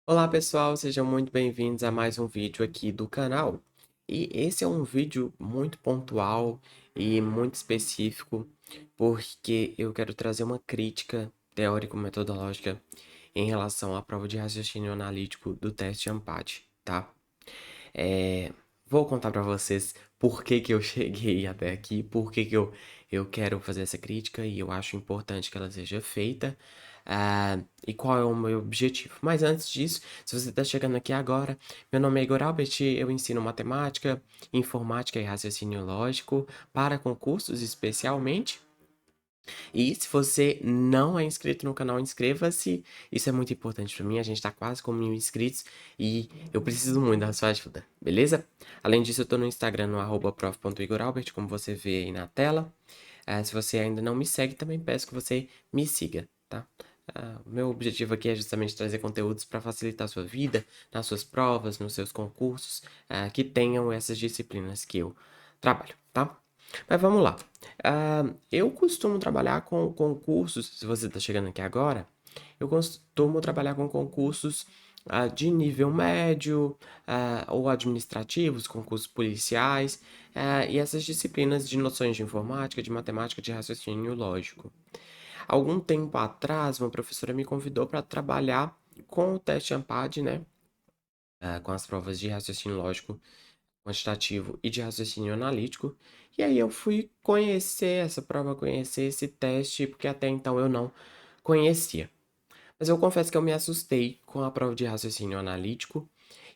Olá pessoal, sejam muito bem-vindos a mais um vídeo aqui do canal. E esse é um vídeo muito pontual e muito específico, porque eu quero trazer uma crítica teórico-metodológica em relação à prova de raciocínio analítico do teste Ampad, tá? Vou contar para vocês por que que eu cheguei até aqui, por que que eu quero fazer essa crítica e eu acho importante que ela seja feita, e qual é o meu objetivo. Mas antes disso, se você está chegando aqui agora, meu nome é Igor Albert, eu ensino matemática, informática e raciocínio lógico para concursos especialmente. E se você não é inscrito no canal, inscreva-se. Isso é muito importante para mim. A gente tá quase com 1.000 inscritos e eu preciso muito da sua ajuda, beleza? Além disso, eu tô no Instagram no @prof.igoralbert, como você vê aí na tela. Se você ainda não me segue, também peço que você me siga, tá? O meu objetivo aqui é justamente trazer conteúdos para facilitar a sua vida, nas suas provas, nos seus concursos, que tenham essas disciplinas que eu trabalho, tá? Mas vamos lá. Eu costumo trabalhar com concursos, se você está chegando aqui agora, eu costumo trabalhar com concursos de nível médio, ou administrativos, concursos policiais, e essas disciplinas de noções de informática, de matemática, de raciocínio lógico. Algum tempo atrás, uma professora me convidou para trabalhar com o teste Ampad, né? Com as provas de raciocínio lógico quantitativo e de raciocínio analítico. E aí eu fui conhecer essa prova, conhecer esse teste, porque até então eu não conhecia. Mas eu confesso que eu me assustei com a prova de raciocínio analítico.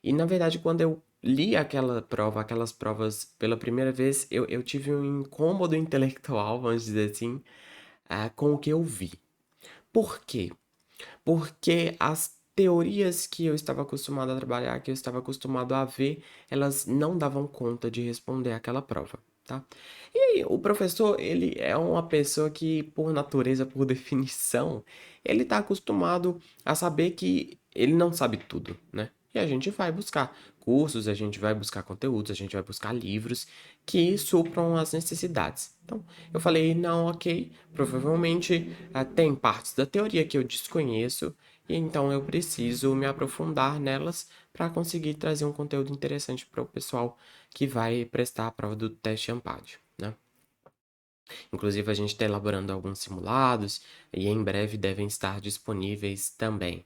E na verdade, quando eu li aquela prova, aquelas provas pela primeira vez, eu tive um incômodo intelectual, vamos dizer assim, com o que eu vi. Por quê? Porque as teorias que eu estava acostumado a trabalhar, que eu estava acostumado a ver, elas não davam conta de responder aquela prova, tá? E aí, o professor, ele é uma pessoa que, por natureza, por definição, ele está acostumado a saber que ele não sabe tudo, né? E a gente vai buscar cursos, a gente vai buscar conteúdos, a gente vai buscar livros que supram as necessidades. Então, eu falei, não, ok, provavelmente tem partes da teoria que eu desconheço, e então eu preciso me aprofundar nelas para conseguir trazer um conteúdo interessante para o pessoal que vai prestar a prova do teste Ampad, né? Inclusive, a gente está elaborando alguns simulados e em breve devem estar disponíveis também.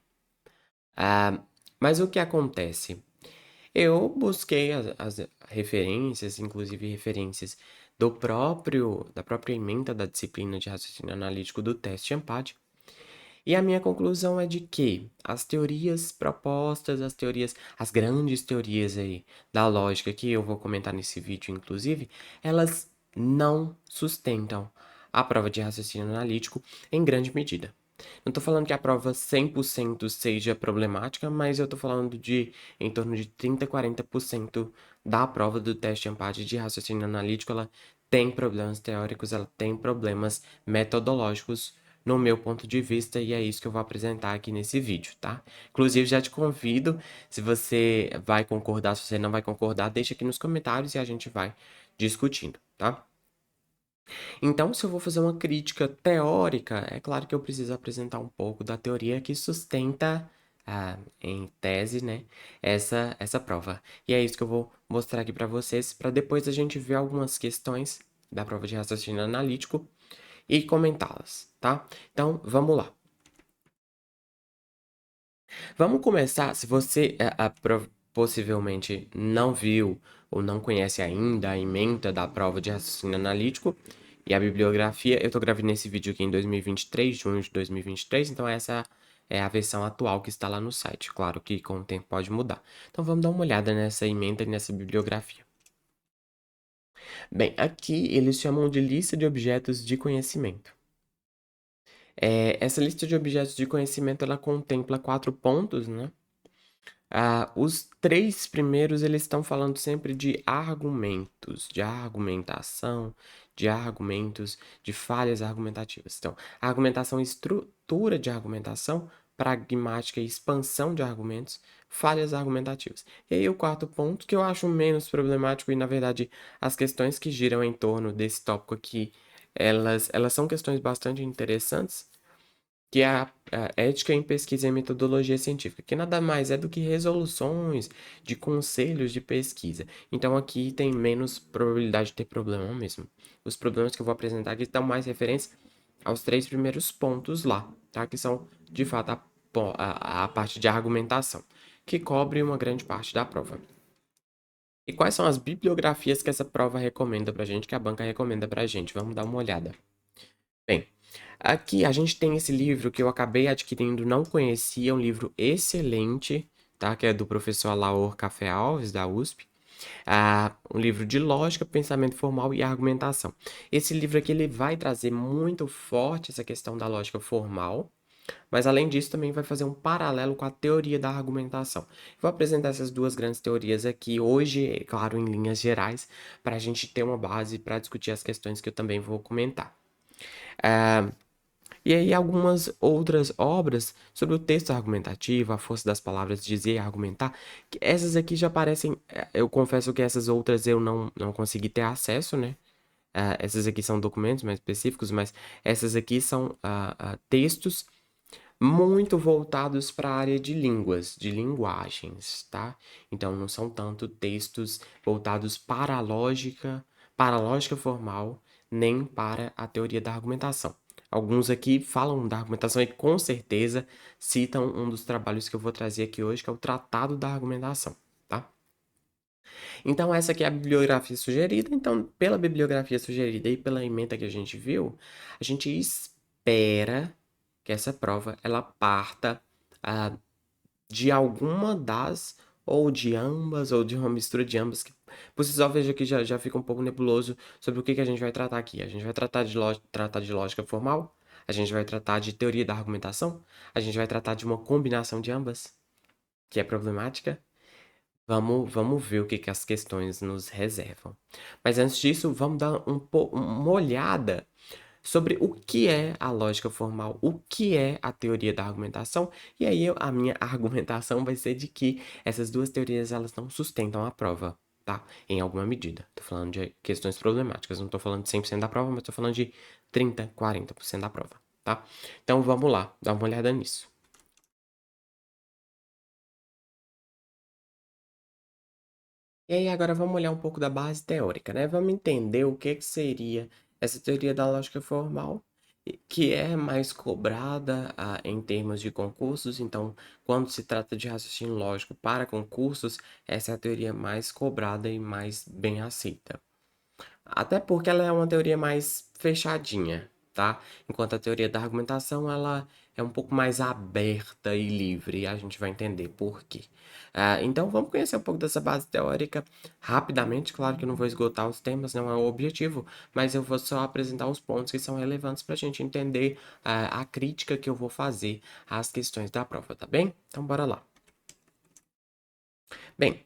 Ah, mas o que acontece? Eu busquei as referências, inclusive referências da própria ementa da disciplina de raciocínio analítico do teste Ampad, e a minha conclusão é de que as teorias propostas, as grandes teorias aí da lógica que eu vou comentar nesse vídeo, inclusive, elas não sustentam a prova de raciocínio analítico em grande medida. Não estou falando que a prova 100% seja problemática, mas eu estou falando de em torno de 30, 40% da prova do teste Ampad de raciocínio analítico, ela tem problemas teóricos, ela tem problemas metodológicos no meu ponto de vista, e é isso que eu vou apresentar aqui nesse vídeo, tá? Inclusive, já te convido, se você vai concordar, se você não vai concordar, deixa aqui nos comentários e a gente vai discutindo, tá? Então, se eu vou fazer uma crítica teórica, é claro que eu preciso apresentar um pouco da teoria que sustenta, em tese, né, essa prova. E é isso que eu vou mostrar aqui para vocês, para depois a gente ver algumas questões da prova de raciocínio analítico e comentá-las, tá? Então, vamos lá. Vamos começar, se você possivelmente não viu ou não conhece ainda a ementa da prova de raciocínio analítico e a bibliografia, eu estou gravando esse vídeo aqui em 2023, junho de 2023, então essa é a versão atual que está lá no site. Claro que com o tempo pode mudar. Então vamos dar uma olhada nessa ementa e nessa bibliografia. Bem, aqui eles chamam de lista de objetos de conhecimento. Essa lista de objetos de conhecimento ela contempla 4 pontos, né? Os 3 primeiros eles estão falando sempre de argumentos, de argumentação, de argumentos, de falhas argumentativas. Então, argumentação, estrutura de argumentação, pragmática e expansão de argumentos, falhas argumentativas. E aí o quarto ponto, que eu acho menos problemático e, na verdade, as questões que giram em torno desse tópico aqui, elas são questões bastante interessantes, que é ética em pesquisa e metodologia científica, que nada mais é do que resoluções de conselhos de pesquisa. Então aqui tem menos probabilidade de ter problema mesmo. Os problemas que eu vou apresentar aqui estão mais referentes aos três primeiros pontos lá, tá? Que são, de fato, a parte de argumentação, que cobre uma grande parte da prova. E quais são as bibliografias que essa prova recomenda pra gente, que a banca recomenda pra gente? Vamos dar uma olhada. Bem, aqui a gente tem esse livro que eu acabei adquirindo, não conhecia, um livro excelente, tá? Que é do professor Alaor Café Alves, da USP. Um livro de lógica, pensamento formal e argumentação. Esse livro aqui ele vai trazer muito forte essa questão da lógica formal, mas além disso também vai fazer um paralelo com a teoria da argumentação. Vou apresentar essas duas grandes teorias aqui hoje, é claro, em linhas gerais, para a gente ter uma base para discutir as questões que eu também vou comentar. E aí algumas outras obras sobre o texto argumentativo, a força das palavras, dizer e argumentar, que essas aqui já parecem, eu confesso que essas outras eu não consegui ter acesso, né? Essas aqui são documentos mais específicos, mas essas aqui são textos muito voltados para a área de línguas, de linguagens, tá? Então não são tanto textos voltados para a lógica formal, nem para a teoria da argumentação. Alguns aqui falam da argumentação e com certeza citam um dos trabalhos que eu vou trazer aqui hoje, que é o Tratado da Argumentação, tá? Então essa aqui é a bibliografia sugerida. Então, pela bibliografia sugerida e pela ementa que a gente viu, a gente espera que essa prova ela parta de alguma das, ou de ambas, ou de uma mistura de ambas. Que, por si só, veja que já fica um pouco nebuloso sobre o que a gente vai tratar aqui. A gente vai tratar de lógica formal, a gente vai tratar de teoria da argumentação, a gente vai tratar de uma combinação de ambas, que é problemática. Vamos ver o que as questões nos reservam. Mas antes disso, vamos dar uma olhada sobre o que é a lógica formal, o que é a teoria da argumentação, e aí a minha argumentação vai ser de que essas duas teorias elas não sustentam a prova, tá? Em alguma medida. Tô falando de questões problemáticas, não tô falando de 100% da prova, mas tô falando de 30, 40% da prova, tá? Então vamos lá, dar uma olhada nisso. E aí agora vamos olhar um pouco da base teórica, né? Vamos entender o que seria essa teoria da lógica formal, que é mais cobrada em termos de concursos. Então, quando se trata de raciocínio lógico para concursos, essa é a teoria mais cobrada e mais bem aceita. Até porque ela é uma teoria mais fechadinha, tá? Enquanto a teoria da argumentação, ela é um pouco mais aberta e livre, e a gente vai entender por quê. Então, vamos conhecer um pouco dessa base teórica rapidamente. Claro que eu não vou esgotar os temas, não é o objetivo, mas eu vou só apresentar os pontos que são relevantes para a gente entender a crítica que eu vou fazer às questões da prova, tá bem? Então, bora lá. Bem,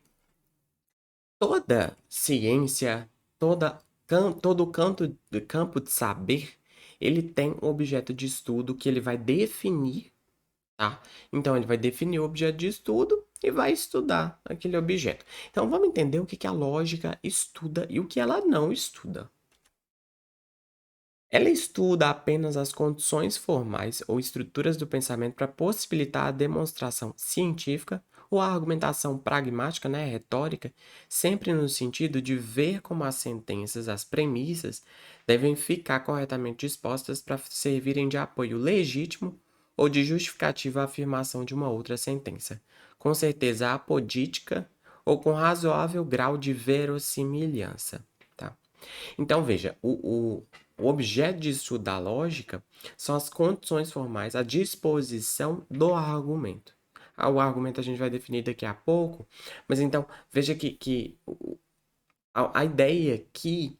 toda ciência, todo campo de saber, ele tem um objeto de estudo que ele vai definir, tá? Então, ele vai definir o objeto de estudo e vai estudar aquele objeto. Então, vamos entender o que que a lógica estuda e o que ela não estuda. Ela estuda apenas as condições formais ou estruturas do pensamento para possibilitar a demonstração científica ou a argumentação pragmática, né, retórica, sempre no sentido de ver como as sentenças, as premissas, devem ficar corretamente dispostas para servirem de apoio legítimo ou de justificativa à afirmação de uma outra sentença, com certeza apodítica ou com razoável grau de verossimilhança. Tá? Então, veja, o objeto de estudo da lógica são as condições formais, a disposição do argumento. O argumento a gente vai definir daqui a pouco, mas então, veja que a ideia aqui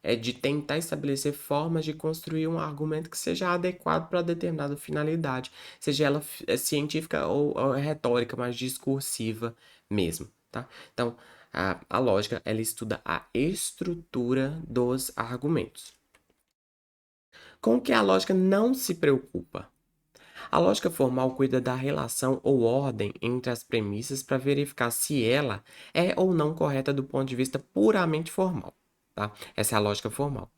é de tentar estabelecer formas de construir um argumento que seja adequado para determinada finalidade, seja ela científica ou retórica, mais discursiva mesmo, tá? Então, a lógica, ela estuda a estrutura dos argumentos. Com que a lógica não se preocupa? A lógica formal cuida da relação ou ordem entre as premissas para verificar se ela é ou não correta do ponto de vista puramente formal, tá? Essa é a lógica formal.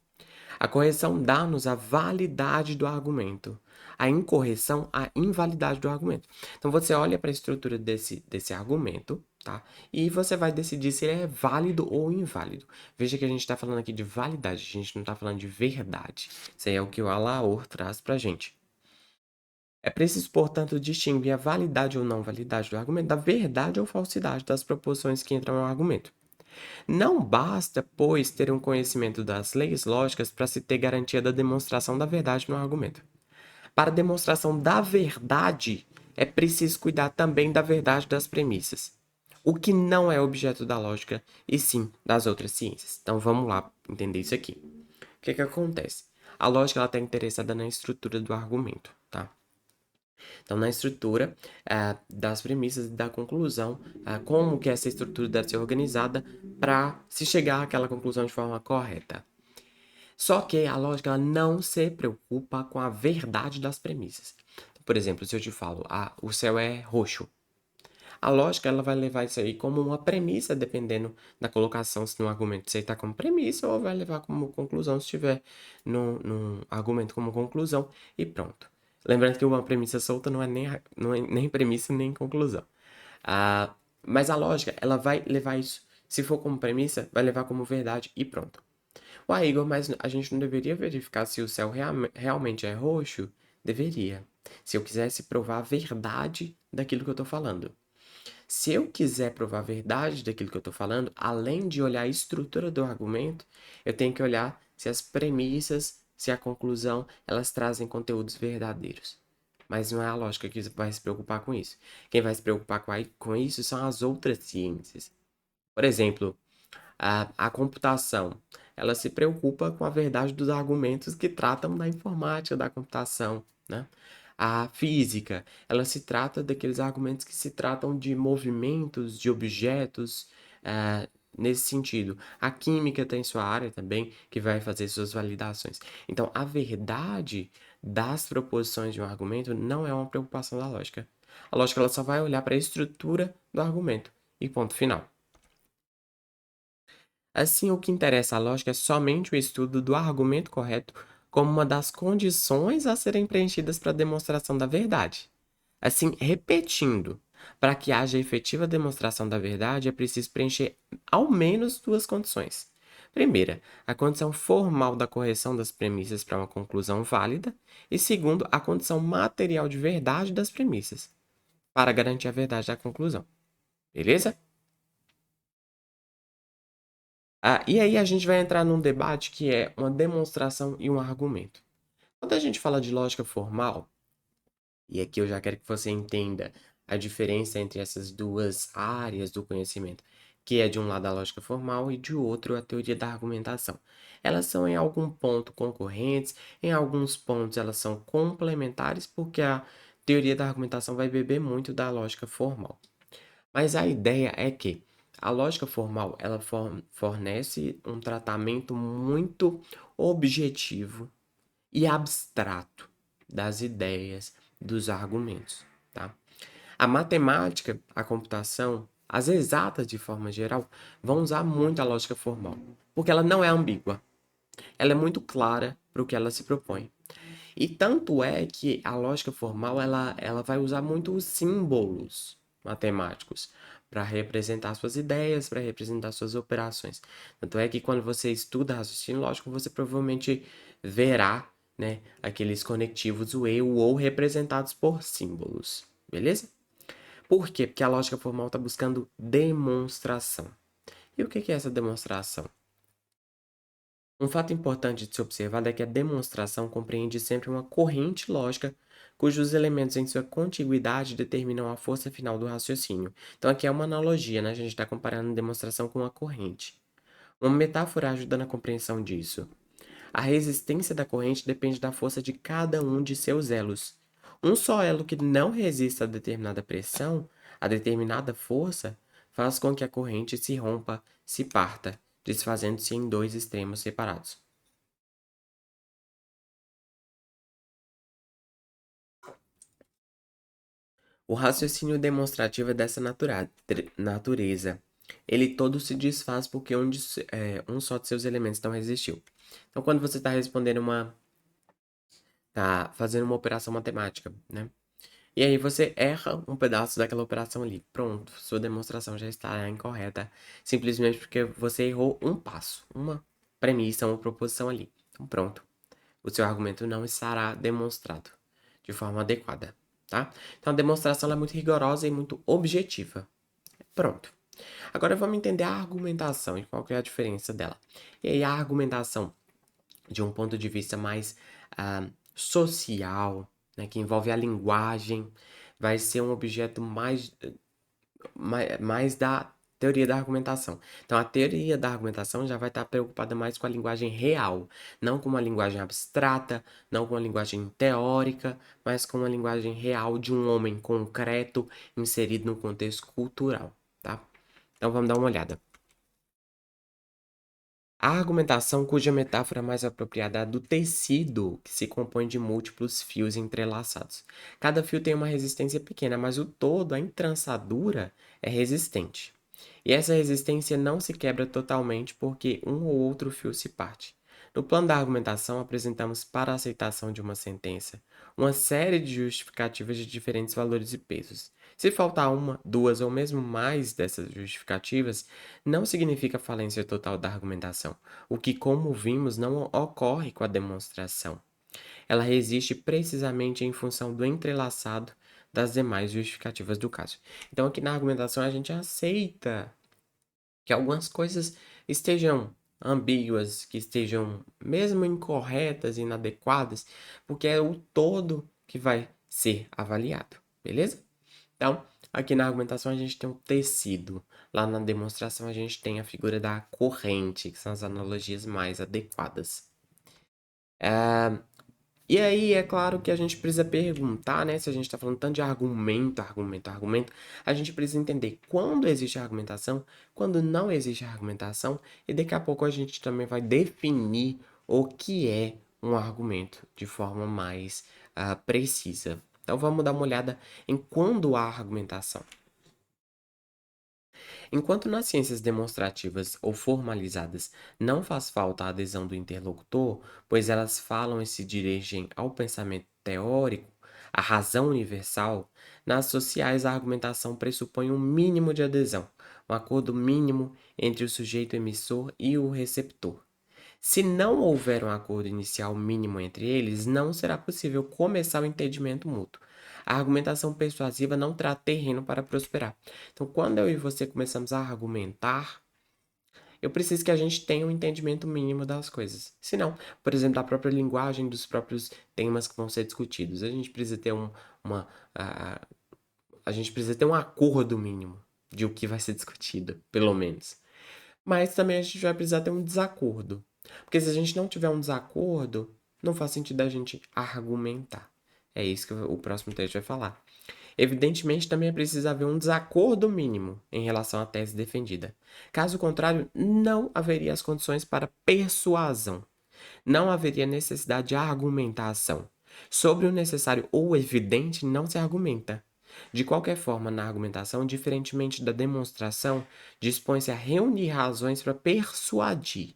A correção dá-nos a validade do argumento. a incorreção, a invalidade do argumento. Então você olha para a estrutura desse argumento, tá? E você vai decidir se ele é válido ou inválido. Veja que a gente está falando aqui de validade, a gente não está falando de verdade. Isso aí é o que o Alaor traz para a gente. É preciso, portanto, distinguir a validade ou não validade do argumento da verdade ou falsidade das proposições que entram no argumento. Não basta, pois, ter um conhecimento das leis lógicas para se ter garantia da demonstração da verdade no argumento. Para a demonstração da verdade, é preciso cuidar também da verdade das premissas, o que não é objeto da lógica, e sim das outras ciências. Então vamos lá entender isso aqui. O que acontece? A lógica está interessada na estrutura do argumento, tá? Então, na estrutura das premissas e da conclusão, como que essa estrutura deve ser organizada para se chegar àquela conclusão de forma correta. Só que a lógica ela não se preocupa com a verdade das premissas. Por exemplo, se eu te falo, o céu é roxo, a lógica ela vai levar isso aí como uma premissa, dependendo da colocação, se no argumento você está como premissa ou vai levar como conclusão, se estiver no argumento como conclusão e pronto. Lembrando que uma premissa solta não é nem premissa nem conclusão. Mas a lógica ela vai levar isso, se for como premissa, vai levar como verdade e pronto. Uai, Igor, mas a gente não deveria verificar se o céu realmente é roxo? Deveria. Se eu quisesse provar a verdade daquilo que eu estou falando. Se eu quiser provar a verdade daquilo que eu estou falando, além de olhar a estrutura do argumento, eu tenho que olhar se as premissas, se a conclusão, elas trazem conteúdos verdadeiros. Mas não é a lógica que vai se preocupar com isso. Quem vai se preocupar com isso são as outras ciências. Por exemplo, a computação, ela se preocupa com a verdade dos argumentos que tratam da informática, da computação, né? A física, ela se trata daqueles argumentos que se tratam de movimentos, de objetos, nesse sentido. A química tem sua área também, que vai fazer suas validações. Então, a verdade das proposições de um argumento não é uma preocupação da lógica. A lógica ela só vai olhar para a estrutura do argumento e ponto final. Assim, o que interessa à lógica é somente o estudo do argumento correto como uma das condições a serem preenchidas para a demonstração da verdade. Assim, repetindo, para que haja efetiva demonstração da verdade, é preciso preencher ao menos duas condições. Primeira, a condição formal da correção das premissas para uma conclusão válida, e segundo, a condição material de verdade das premissas, para garantir a verdade da conclusão. Beleza? E aí a gente vai entrar num debate que é uma demonstração e um argumento. Quando a gente fala de lógica formal, e aqui eu já quero que você entenda a diferença entre essas duas áreas do conhecimento, que é de um lado a lógica formal e de outro a teoria da argumentação. Elas são em algum ponto concorrentes, em alguns pontos elas são complementares, porque a teoria da argumentação vai beber muito da lógica formal. Mas a ideia é que a lógica formal ela fornece um tratamento muito objetivo e abstrato das ideias, dos argumentos, tá? A matemática, a computação, as exatas de forma geral, vão usar muito a lógica formal, porque ela não é ambígua. Ela é muito clara para o que ela se propõe. E tanto é que a lógica formal ela vai usar muito os símbolos matemáticos para representar suas ideias, para representar suas operações. Tanto é que quando você estuda raciocínio lógico, você provavelmente verá, né, aqueles conectivos o e, o ou representados por símbolos. Beleza? Por quê? Porque a lógica formal está buscando demonstração. E o que é essa demonstração? Um fato importante de se observar é que a demonstração compreende sempre uma corrente lógica cujos elementos em sua contiguidade determinam a força final do raciocínio. Então, aqui é uma analogia, né? A gente está comparando a demonstração com uma corrente. Uma metáfora ajuda na compreensão disso. A resistência da corrente depende da força de cada um de seus elos. Um só elo que não resista a determinada pressão, a determinada força, faz com que a corrente se rompa, se parta, desfazendo-se em dois extremos separados. O raciocínio demonstrativo é dessa natureza. Ele todo se desfaz porque um só de seus elementos não resistiu. Então, quando você está respondendo tá fazendo uma operação matemática, né? E aí você erra um pedaço daquela operação ali. Pronto, sua demonstração já está incorreta, simplesmente porque você errou um passo, uma premissa, uma proposição ali. Então pronto, o seu argumento não estará demonstrado de forma adequada, tá? Então a demonstração ela é muito rigorosa e muito objetiva. Pronto. Agora vamos entender a argumentação e qual que é a diferença dela. E aí a argumentação de um ponto de vista mais social, né, que envolve a linguagem, vai ser um objeto mais da teoria da argumentação. Então, a teoria da argumentação já vai estar preocupada mais com a linguagem real, não com uma linguagem abstrata, não com uma linguagem teórica, mas com uma linguagem real de um homem concreto inserido no contexto cultural, tá? Então, vamos dar uma olhada. A argumentação cuja metáfora mais apropriada é a do tecido, que se compõe de múltiplos fios entrelaçados. Cada fio tem uma resistência pequena, mas o todo, a entrançadura, é resistente. E essa resistência não se quebra totalmente porque um ou outro fio se parte. No plano da argumentação, apresentamos para a aceitação de uma sentença uma série de justificativas de diferentes valores e pesos. Se faltar uma, duas ou mesmo mais dessas justificativas, não significa falência total da argumentação, o que, como vimos, não ocorre com a demonstração. Ela resiste precisamente em função do entrelaçado das demais justificativas do caso. Então, aqui na argumentação, a gente aceita que algumas coisas estejam ambíguas, que estejam mesmo incorretas, inadequadas, porque é o todo que vai ser avaliado, beleza? Então, aqui na argumentação a gente tem um tecido, lá na demonstração a gente tem a figura da corrente, que são as analogias mais adequadas. E aí, é claro que a gente precisa perguntar, né? Se a gente está falando tanto de argumento, a gente precisa entender quando existe argumentação, quando não existe argumentação, e daqui a pouco a gente também vai definir o que é um argumento de forma mais precisa. Então, vamos dar uma olhada em quando há argumentação. Enquanto nas ciências demonstrativas ou formalizadas não faz falta a adesão do interlocutor, pois elas falam e se dirigem ao pensamento teórico, à razão universal, nas sociais a argumentação pressupõe um mínimo de adesão, um acordo mínimo entre o sujeito emissor e o receptor. Se não houver um acordo inicial mínimo entre eles, não será possível começar o entendimento mútuo. A argumentação persuasiva não terá terreno para prosperar. Então, quando eu e você começamos a argumentar, eu preciso que a gente tenha um entendimento mínimo das coisas. Se não, por exemplo, da própria linguagem, dos próprios temas que vão ser discutidos, a gente precisa ter uma, a, a gente precisa ter um acordo mínimo de o que vai ser discutido, pelo menos. Mas também a gente vai precisar ter um desacordo. Porque se a gente não tiver um desacordo, não faz sentido a gente argumentar. É isso que o próximo texto vai falar. Evidentemente, também é preciso haver um desacordo mínimo em relação à tese defendida. Caso contrário, não haveria as condições para persuasão. Não haveria necessidade de argumentação. Sobre o necessário ou evidente, não se argumenta. De qualquer forma, na argumentação, diferentemente da demonstração, dispõe-se a reunir razões para persuadir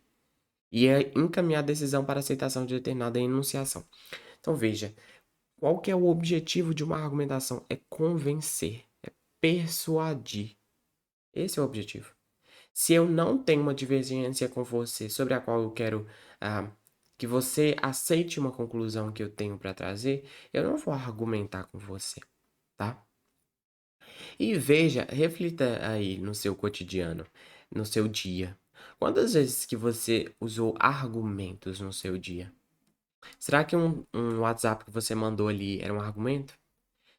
e a encaminhar a decisão para aceitação de determinada enunciação. Então, veja, qual que é o objetivo de uma argumentação? É convencer, é persuadir. Esse é o objetivo. Se eu não tenho uma divergência com você sobre a qual eu quero que você aceite uma conclusão que eu tenho para trazer, eu não vou argumentar com você, tá? E veja, reflita aí no seu cotidiano, no seu dia. Quantas vezes que você usou argumentos no seu dia? Será que um WhatsApp que você mandou ali era um argumento?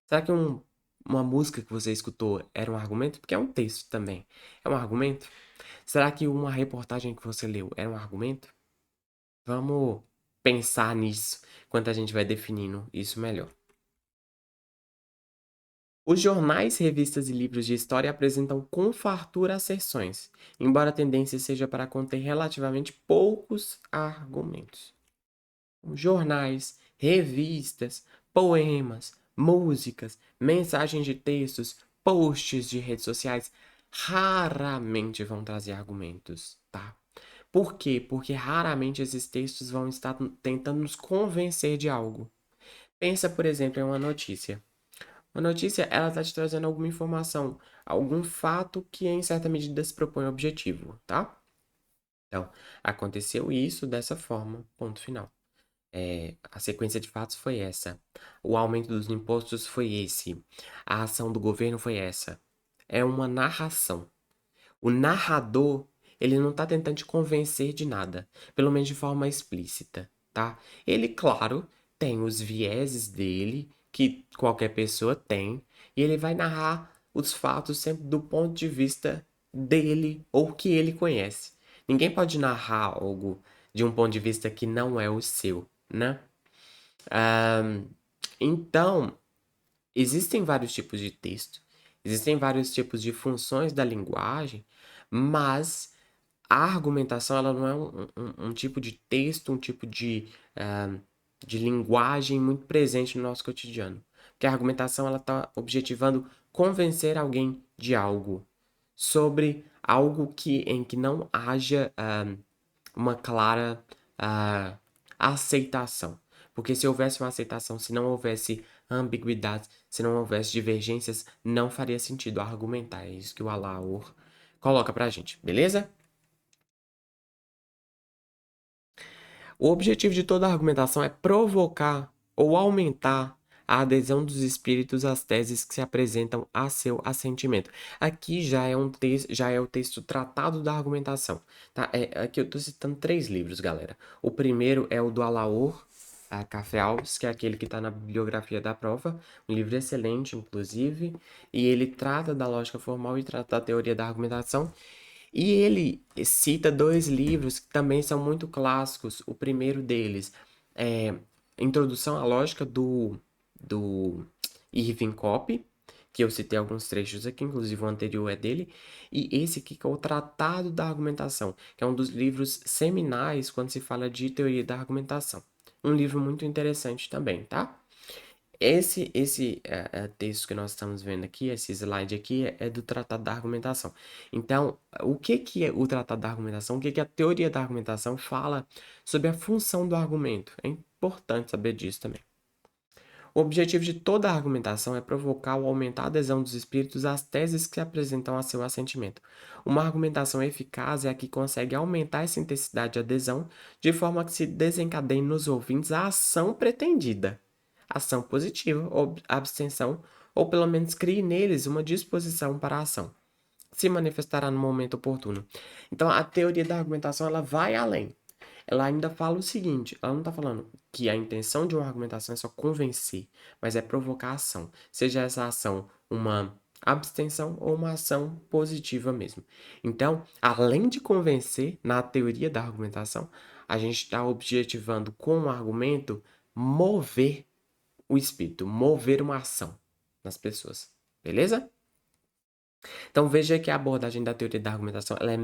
Será que uma música que você escutou era um argumento? Porque é um texto também. É um argumento? Será que uma reportagem que você leu era um argumento? Vamos pensar nisso enquanto a gente vai definindo isso melhor. Os jornais, revistas e livros de história apresentam com fartura asserções, embora a tendência seja para conter relativamente poucos argumentos. Jornais, revistas, poemas, músicas, mensagens de textos, posts de redes sociais raramente vão trazer argumentos, tá? Por quê? Porque raramente esses textos vão estar tentando nos convencer de algo. Pensa, por exemplo, em uma notícia. Uma notícia, ela está te trazendo alguma informação, algum fato que em certa medida se propõe ao objetivo, tá? Então, aconteceu isso dessa forma, ponto final. A sequência de fatos foi essa. O aumento dos impostos foi esse. A ação do governo foi essa. É uma narração. O narrador, ele não está tentando te convencer de nada, pelo menos de forma explícita, tá? Ele, claro, tem os vieses dele, que qualquer pessoa tem, e ele vai narrar os fatos sempre do ponto de vista dele ou que ele conhece. Ninguém pode narrar algo de um ponto de vista que não é o seu, né? Então, existem vários tipos de texto, existem vários tipos de funções da linguagem, mas a argumentação ela não é um tipo de texto, um tipo de linguagem muito presente no nosso cotidiano. Porque a argumentação ela está objetivando convencer alguém de algo, sobre algo em que não haja uma clara ah, aceitação. Porque se houvesse uma aceitação, se não houvesse ambiguidade, se não houvesse divergências, não faria sentido argumentar. É isso que o Alaor coloca pra gente, beleza? O objetivo de toda argumentação é provocar ou aumentar a adesão dos espíritos às teses que se apresentam a seu assentimento. Aqui já é o texto tratado da argumentação, tá? Aqui eu estou citando 3 livros, galera. O primeiro é o do Alaor Café Alves, que é aquele que está na bibliografia da prova, um livro excelente, inclusive, e ele trata da lógica formal e trata da teoria da argumentação. E ele cita 2 livros que também são muito clássicos. O primeiro deles é Introdução à Lógica do Irving Cobb, que eu citei alguns trechos aqui, inclusive o anterior é dele, e esse aqui que é o Tratado da Argumentação, que é um dos livros seminais quando se fala de teoria da argumentação. Um livro muito interessante também, tá? Esse texto que nós estamos vendo aqui, esse slide aqui, é do Tratado da Argumentação. Então, o que que é o Tratado da Argumentação? O que que a teoria da argumentação fala sobre a função do argumento? É importante saber disso também. O objetivo de toda a argumentação é provocar ou aumentar a adesão dos espíritos às teses que se apresentam a seu assentimento. Uma argumentação eficaz é a que consegue aumentar essa intensidade de adesão de forma que se desencadeie nos ouvintes a ação pretendida, ação positiva ou abstenção, ou pelo menos crie neles uma disposição para a ação. Se manifestará no momento oportuno. Então, a teoria da argumentação ela vai além. Ela ainda fala o seguinte: ela não está falando que a intenção de uma argumentação é só convencer, mas é provocar ação. Seja essa ação uma abstenção ou uma ação positiva mesmo. Então, além de convencer na teoria da argumentação, a gente está objetivando com o argumento mover o espírito, mover uma ação nas pessoas. Beleza? Então veja que a abordagem da teoria da argumentação ela é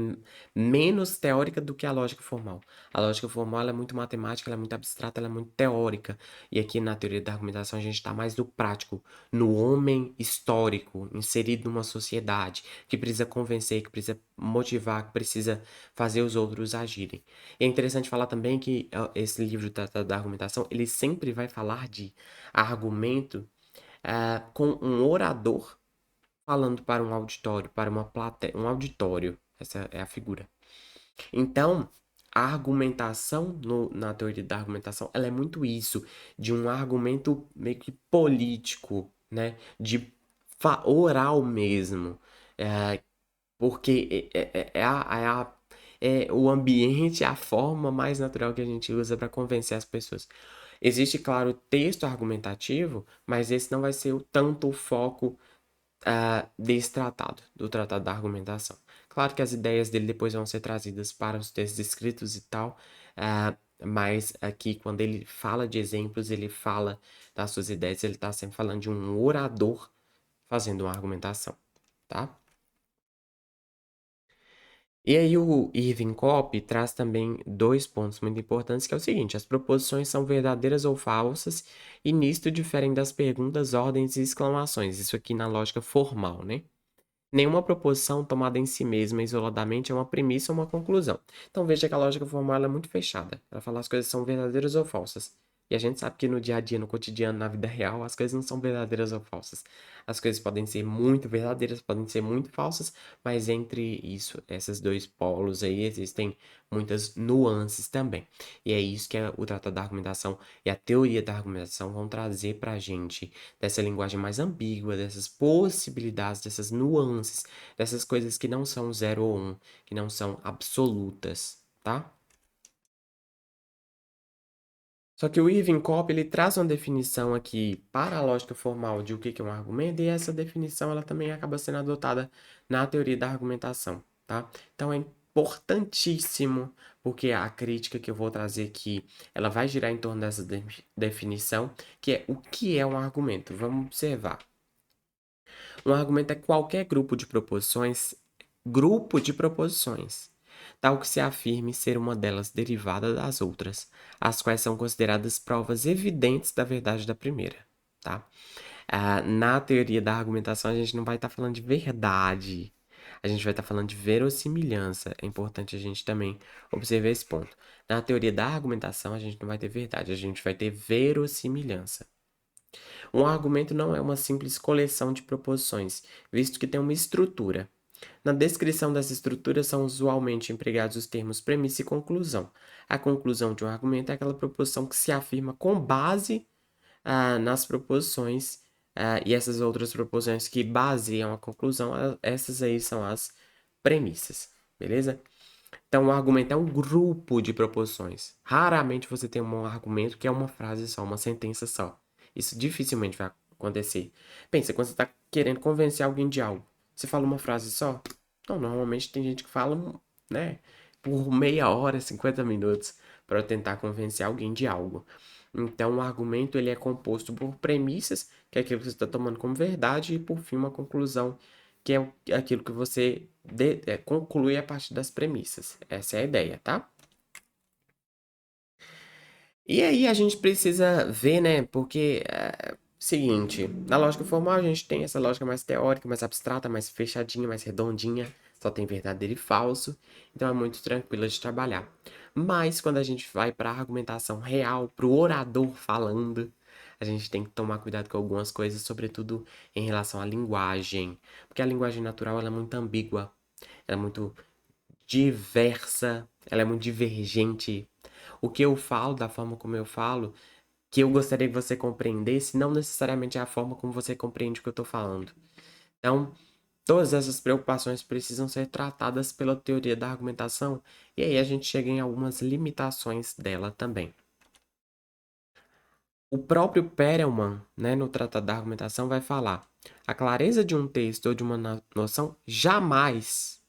menos teórica do que a lógica formal. A lógica formal ela é muito matemática, ela é muito abstrata, ela é muito teórica. E aqui na teoria da argumentação a gente está mais no prático, no homem histórico, inserido numa sociedade, que precisa convencer, que precisa motivar, que precisa fazer os outros agirem. E é interessante falar também que esse livro da argumentação, ele sempre vai falar de argumento com um orador falando para um auditório, para uma plateia, um auditório. Essa é a figura. Então, a argumentação na teoria da argumentação, ela é muito isso, de um argumento meio que político, né? De oral mesmo. Porque é o ambiente, a forma mais natural que a gente usa para convencer as pessoas. Existe, claro, o texto argumentativo, mas esse não vai ser tanto o foco desse tratado, do Tratado da Argumentação. Claro que as ideias dele depois vão ser trazidas para os textos escritos e tal, mas aqui, quando ele fala de exemplos, ele fala das suas ideias, ele está sempre falando de um orador fazendo uma argumentação, tá? E aí o Irving Kopp traz também 2 pontos muito importantes, que é o seguinte: as proposições são verdadeiras ou falsas, e nisto diferem das perguntas, ordens e exclamações. Isso aqui na lógica formal, né? Nenhuma proposição tomada em si mesma isoladamente é uma premissa ou uma conclusão. Então veja que a lógica formal é muito fechada. Ela fala as coisas são verdadeiras ou falsas. E a gente sabe que no dia a dia, no cotidiano, na vida real, as coisas não são verdadeiras ou falsas. As coisas podem ser muito verdadeiras, podem ser muito falsas, mas entre isso, esses dois polos aí, existem muitas nuances também. E é isso que o Tratado da Argumentação e a teoria da argumentação vão trazer pra gente, dessa linguagem mais ambígua, dessas possibilidades, dessas nuances, dessas coisas que não são zero ou um, que não são absolutas, tá? Só que o Irving Cobb, ele traz uma definição aqui para a lógica formal de o que é um argumento, e essa definição ela também acaba sendo adotada na teoria da argumentação, tá? Então é importantíssimo, porque a crítica que eu vou trazer aqui, ela vai girar em torno dessa definição, que é o que é um argumento. Vamos observar. Um argumento é qualquer grupo de proposições, tal que se afirme ser uma delas derivada das outras, as quais são consideradas provas evidentes da verdade da primeira, tá? Na teoria da argumentação, a gente não vai estar falando de verdade, a gente vai estar falando de verossimilhança. É importante a gente também observar esse ponto. Na teoria da argumentação, a gente não vai ter verdade, a gente vai ter verossimilhança. Um argumento não é uma simples coleção de proposições, visto que tem uma estrutura. Na descrição dessa estrutura são usualmente empregados os termos premissa e conclusão. A conclusão de um argumento é aquela proposição que se afirma com base nas proposições, e essas outras proposições que baseiam a conclusão, essas aí são as premissas, beleza? Então, o argumento é um grupo de proposições. Raramente você tem um argumento que é uma frase só, uma sentença só. Isso dificilmente vai acontecer. Pensa, quando você está querendo convencer alguém de algo, você fala uma frase só? Não, normalmente tem gente que fala, né, por meia hora, 50 minutos, para tentar convencer alguém de algo. Então, o argumento ele é composto por premissas, que é aquilo que você está tomando como verdade, e por fim, uma conclusão, que é aquilo que você conclui a partir das premissas. Essa é a ideia, tá? E aí a gente precisa ver, né? Porque seguinte, na lógica formal a gente tem essa lógica mais teórica, mais abstrata, mais fechadinha, mais redondinha, só tem verdadeiro e falso, então é muito tranquila de trabalhar. Mas quando a gente vai para a argumentação real, para o orador falando, a gente tem que tomar cuidado com algumas coisas, sobretudo em relação à linguagem, porque a linguagem natural ela é muito ambígua, ela é muito diversa, ela é muito divergente. O que eu falo, da forma como eu falo, que eu gostaria que você compreendesse, não necessariamente é a forma como você compreende o que eu estou falando. Então, todas essas preocupações precisam ser tratadas pela teoria da argumentação, e aí a gente chega em algumas limitações dela também. O próprio Perelman, né, no Tratado da Argumentação, vai falar: a clareza de um texto ou de uma noção jamais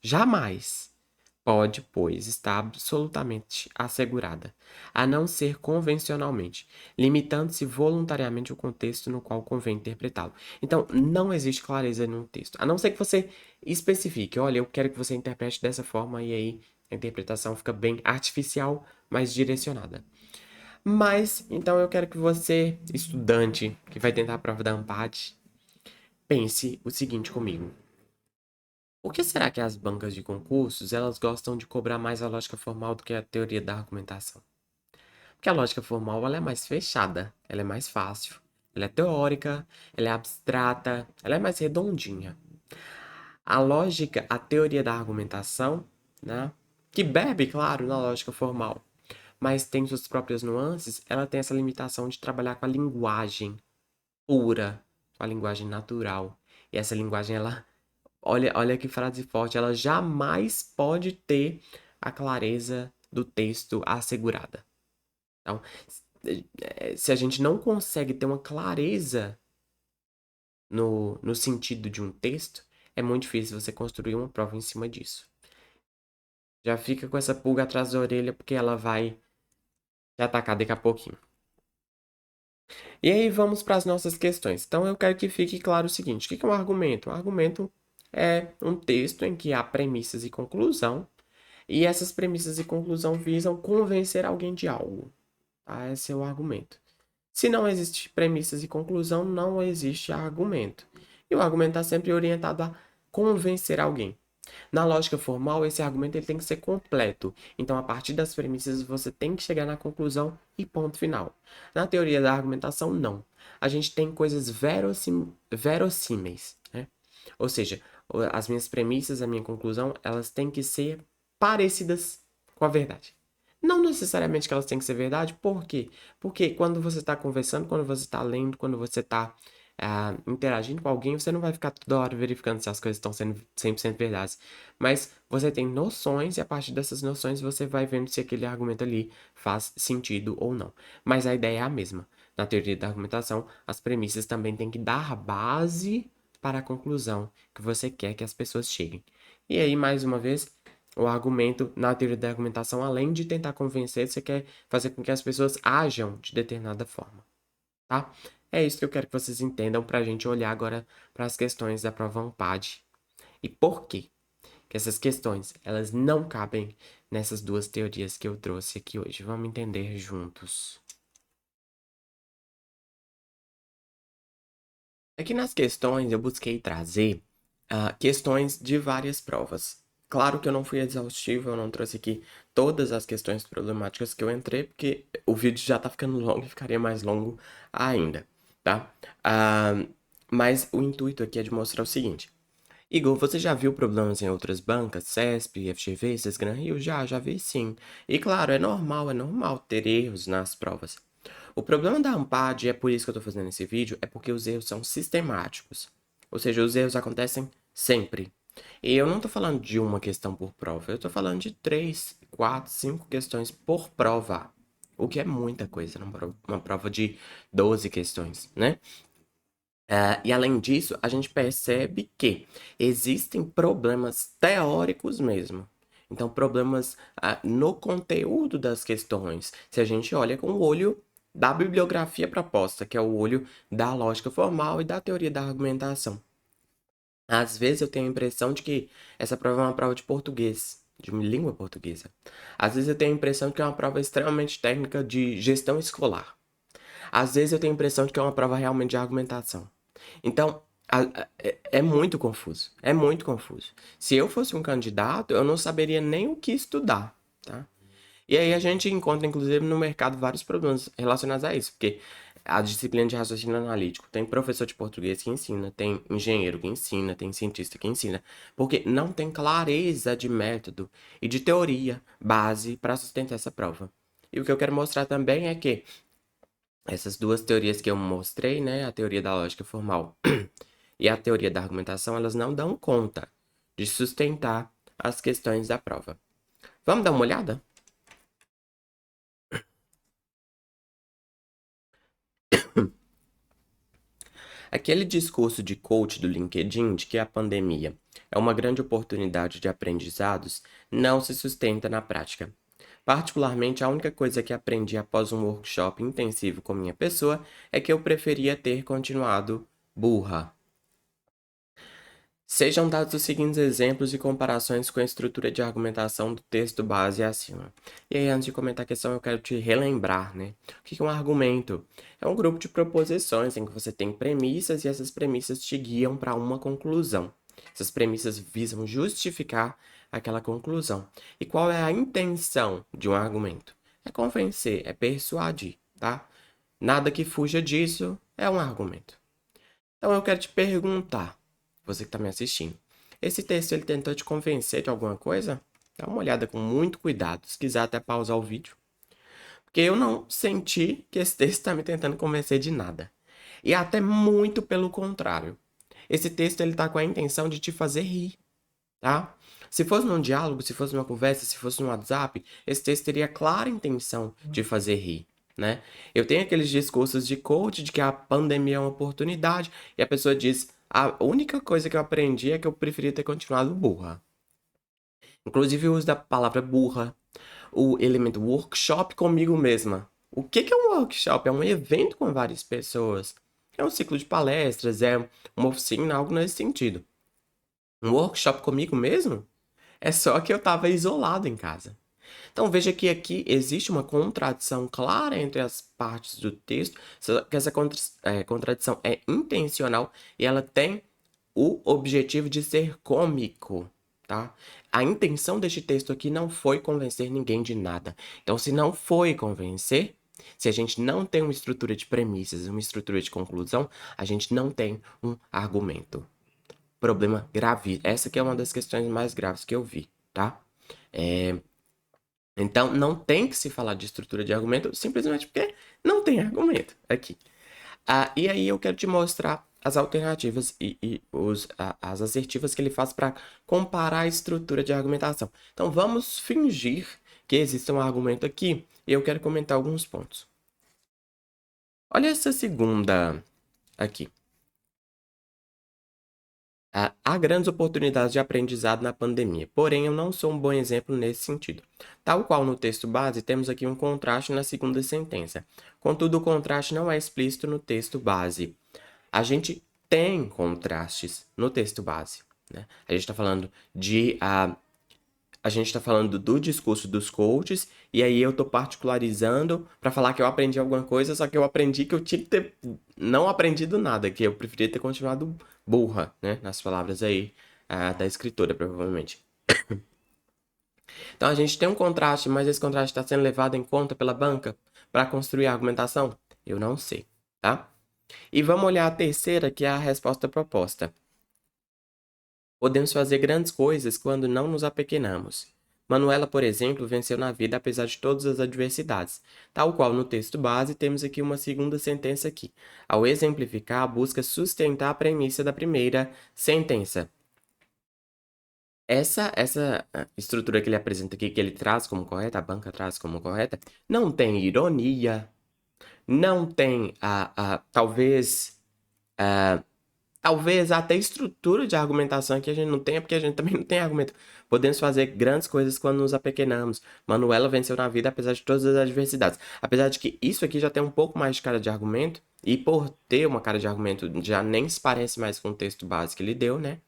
pode, pois, estar absolutamente assegurada, a não ser convencionalmente, limitando-se voluntariamente o contexto no qual convém interpretá-lo. Então, não existe clareza num texto, a não ser que você especifique: olha, eu quero que você interprete dessa forma, e aí a interpretação fica bem artificial, mas direcionada. Mas, então eu quero que você, estudante, que vai tentar a prova da ANPAD, pense o seguinte comigo. Por que será que as bancas de concursos, elas gostam de cobrar mais a lógica formal do que a teoria da argumentação? Porque a lógica formal, ela é mais fechada, ela é mais fácil, ela é teórica, ela é abstrata, ela é mais redondinha. A lógica, a teoria da argumentação, né, que bebe, claro, na lógica formal, mas tem suas próprias nuances, ela tem essa limitação de trabalhar com a linguagem pura, com a linguagem natural. E essa linguagem, ela, olha que frase forte, ela jamais pode ter a clareza do texto assegurada. Então, se a gente não consegue ter uma clareza no sentido de um texto, é muito difícil você construir uma prova em cima disso. Já fica com essa pulga atrás da orelha, porque ela vai te atacar daqui a pouquinho. E aí vamos para as nossas questões. Então eu quero que fique claro o seguinte: o que é um argumento? Um argumento é um texto em que há premissas e conclusão, e essas premissas e conclusão visam convencer alguém de algo. Tá? Esse é o argumento. Se não existe premissas e conclusão, não existe argumento. E o argumento está sempre orientado a convencer alguém. Na lógica formal, esse argumento ele tem que ser completo. Então, a partir das premissas, você tem que chegar na conclusão e ponto final. Na teoria da argumentação, não. A gente tem coisas verossímeis, né? Ou seja, as minhas premissas, a minha conclusão, elas têm que ser parecidas com a verdade. Não necessariamente que elas têm que ser verdade, por quê? Porque quando você está conversando, quando você está lendo, quando você está interagindo com alguém, você não vai ficar toda hora verificando se as coisas estão sendo 100% verdades. Mas você tem noções e a partir dessas noções você vai vendo se aquele argumento ali faz sentido ou não. Mas a ideia é a mesma. Na teoria da argumentação, as premissas também têm que dar base para a conclusão que você quer que as pessoas cheguem. E aí, mais uma vez, o argumento, na teoria da argumentação, além de tentar convencer, você quer fazer com que as pessoas ajam de determinada forma, tá? É isso que eu quero que vocês entendam para a gente olhar agora para as questões da prova Ampad. E por quê? Que essas questões, elas não cabem nessas duas teorias que eu trouxe aqui hoje. Vamos entender juntos. Aqui nas questões eu busquei trazer questões de várias provas. Claro que eu não fui exaustivo, eu não trouxe aqui todas as questões problemáticas que eu entrei, porque o vídeo já tá ficando longo e ficaria mais longo ainda, tá? Mas o intuito aqui é de mostrar o seguinte. Igor, você já viu problemas em outras bancas? CESP, FGV, Sesgran Rio? Já vi sim. E claro, é normal ter erros nas provas. O problema da Ampad, e é por isso que eu estou fazendo esse vídeo, é porque os erros são sistemáticos. Ou seja, os erros acontecem sempre. E eu não estou falando de uma questão por prova, eu estou falando de 3, 4, 5 questões por prova. O que é muita coisa numa prova de 12 questões, né? E além disso, a gente percebe que existem problemas teóricos mesmo. Então, problemas no conteúdo das questões. Se a gente olha com o olho da bibliografia proposta, que é o olho da lógica formal e da teoria da argumentação. Às vezes eu tenho a impressão de que essa prova é uma prova de português, de língua portuguesa. Às vezes eu tenho a impressão de que é uma prova extremamente técnica de gestão escolar. Às vezes eu tenho a impressão de que é uma prova realmente de argumentação. Então, é muito confuso. É muito confuso. Se eu fosse um candidato, eu não saberia nem o que estudar, tá? E aí a gente encontra, inclusive, no mercado vários problemas relacionados a isso, porque a disciplina de raciocínio analítico tem professor de português que ensina, tem engenheiro que ensina, tem cientista que ensina, porque não tem clareza de método e de teoria base para sustentar essa prova. E o que eu quero mostrar também é que essas duas teorias que eu mostrei, né, a teoria da lógica formal e a teoria da argumentação, elas não dão conta de sustentar as questões da prova. Vamos dar uma olhada? Aquele discurso de coach do LinkedIn de que a pandemia é uma grande oportunidade de aprendizados não se sustenta na prática. Particularmente, a única coisa que aprendi após um workshop intensivo com minha pessoa é que eu preferia ter continuado burra. Sejam dados os seguintes exemplos e comparações com a estrutura de argumentação do texto base acima. E aí, antes de comentar a questão, eu quero te relembrar, né? O que é um argumento? É um grupo de proposições em que você tem premissas e essas premissas te guiam para uma conclusão. Essas premissas visam justificar aquela conclusão. E qual é a intenção de um argumento? É convencer, é persuadir, tá? Nada que fuja disso é um argumento. Então eu quero te perguntar, você que está me assistindo, esse texto ele tentou te convencer de alguma coisa? Dá uma olhada com muito cuidado, se quiser até pausar o vídeo, porque eu não senti que esse texto está me tentando convencer de nada. E até muito pelo contrário. Esse texto ele tá com a intenção de te fazer rir, tá? Se fosse num diálogo, se fosse numa conversa, se fosse no WhatsApp, esse texto teria clara intenção de fazer rir, né? Eu tenho aqueles discursos de coach de que a pandemia é uma oportunidade e a pessoa diz: a única coisa que eu aprendi é que eu preferia ter continuado burra. Inclusive o uso da palavra burra, o elemento workshop comigo mesma. O que é um workshop? É um evento com várias pessoas. É um ciclo de palestras, é uma oficina, algo nesse sentido. Um workshop comigo mesmo? É só que eu estava isolado em casa. Então veja que aqui existe uma contradição clara entre as partes do texto, só que essa contradição é intencional e ela tem o objetivo de ser cômico, tá? A intenção deste texto aqui não foi convencer ninguém de nada. Então, se não foi convencer, se a gente não tem uma estrutura de premissas, uma estrutura de conclusão, a gente não tem um argumento. Problema grave. Essa que é uma das questões mais graves que eu vi, tá? Então, não tem que se falar de estrutura de argumento simplesmente porque não tem argumento aqui. E aí eu quero te mostrar as alternativas e as assertivas que ele faz para comparar a estrutura de argumentação. Então, vamos fingir que existe um argumento aqui e eu quero comentar alguns pontos. Olha essa segunda aqui. Há grandes oportunidades de aprendizado na pandemia, porém eu não sou um bom exemplo nesse sentido. Tal qual no texto base, temos aqui um contraste na segunda sentença. Contudo, o contraste não é explícito no texto base. A gente tem contrastes no texto base, né? A gente está falando a gente está falando do discurso dos coaches, e aí eu estou particularizando para falar que eu aprendi alguma coisa, só que eu aprendi que eu tinha que ter não aprendido nada, que eu preferia ter continuado burra, né? Nas palavras aí da escritora, provavelmente. Então a gente tem um contraste, mas esse contraste está sendo levado em conta pela banca para construir a argumentação? Eu não sei, tá? E vamos olhar a terceira, que é a resposta proposta. Podemos fazer grandes coisas quando não nos apequenamos. Manuela, por exemplo, venceu na vida apesar de todas as adversidades. Tal qual no texto base, temos aqui uma segunda sentença aqui. Ao exemplificar, busca sustentar a premissa da primeira sentença. Essa estrutura que ele apresenta aqui, que ele traz como correta, a banca traz como correta, não tem ironia, não tem talvez até estrutura de argumentação que a gente não tenha, porque a gente também não tem argumento. Podemos fazer grandes coisas quando nos apequenamos. Manuela venceu na vida apesar de todas as adversidades. Apesar de que isso aqui já tem um pouco mais de cara de argumento, e por ter uma cara de argumento já nem se parece mais com o texto básico que ele deu, né?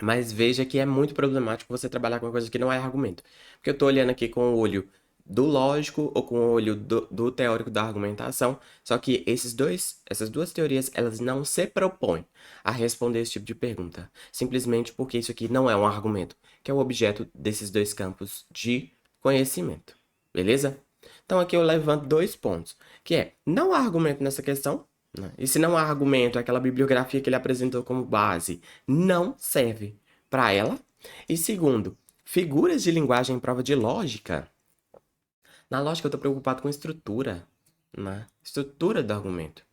Mas veja que é muito problemático você trabalhar com uma coisa que não é argumento. Porque eu estou olhando aqui com o olho do lógico ou com o olho do teórico da argumentação, só que essas duas teorias, elas não se propõem a responder esse tipo de pergunta, simplesmente porque isso aqui não é um argumento, que é o objeto desses dois campos de conhecimento, beleza? Então aqui eu levanto dois pontos, que é, não há argumento nessa questão, né? E se não há argumento, aquela bibliografia que ele apresentou como base não serve para ela. E segundo, figuras de linguagem em prova de lógica. Na lógica eu estou preocupado com estrutura, né? Estrutura do argumento.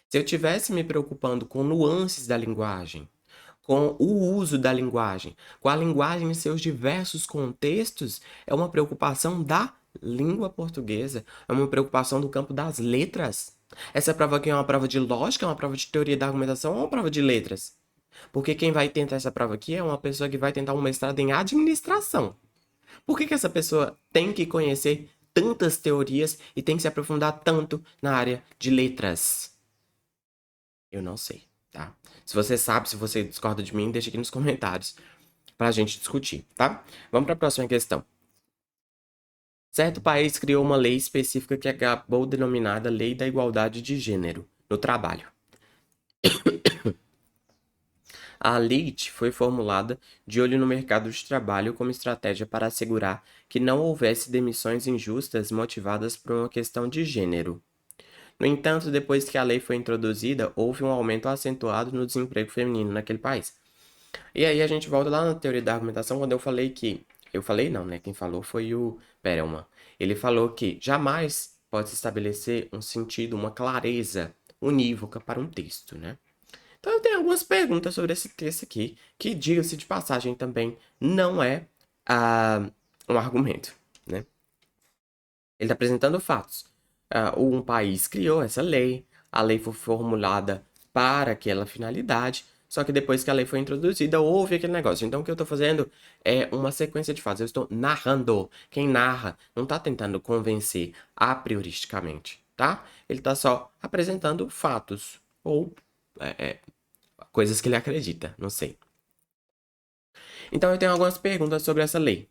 Se eu tivesse me preocupando com nuances da linguagem, com o uso da linguagem, com a linguagem em seus diversos contextos, é uma preocupação da língua portuguesa, é uma preocupação do campo das letras. Essa prova aqui é uma prova de lógica, é uma prova de teoria da argumentação ou uma prova de letras? Porque quem vai tentar essa prova aqui é uma pessoa que vai tentar um mestrado em administração. Por que essa pessoa tem que conhecer tantas teorias e tem que se aprofundar tanto na área de letras? Eu não sei, tá? Se você sabe, se você discorda de mim, deixa aqui nos comentários pra gente discutir, tá? Vamos para a próxima questão. Certo país criou uma lei específica que acabou denominada Lei da Igualdade de Gênero no trabalho. A LEIT foi formulada de olho no mercado de trabalho como estratégia para assegurar que não houvesse demissões injustas motivadas por uma questão de gênero. No entanto, depois que a lei foi introduzida, houve um aumento acentuado no desemprego feminino naquele país. E aí a gente volta lá na teoria da argumentação, quando eu falei que... Eu falei não, né? Quem falou foi o Perelman. Ele falou que jamais pode se estabelecer um sentido, uma clareza unívoca para um texto, né? Então eu tenho algumas perguntas sobre esse texto aqui, que, diga-se de passagem também, não é um argumento, né? Ele está apresentando fatos. Um país criou essa lei, a lei foi formulada para aquela finalidade, só que depois que a lei foi introduzida, houve aquele negócio. Então, o que eu estou fazendo é uma sequência de fatos. Eu estou narrando. Quem narra não está tentando convencer a prioristicamente, tá? Ele está só apresentando fatos ou coisas que ele acredita, não sei. Então, eu tenho algumas perguntas sobre essa lei.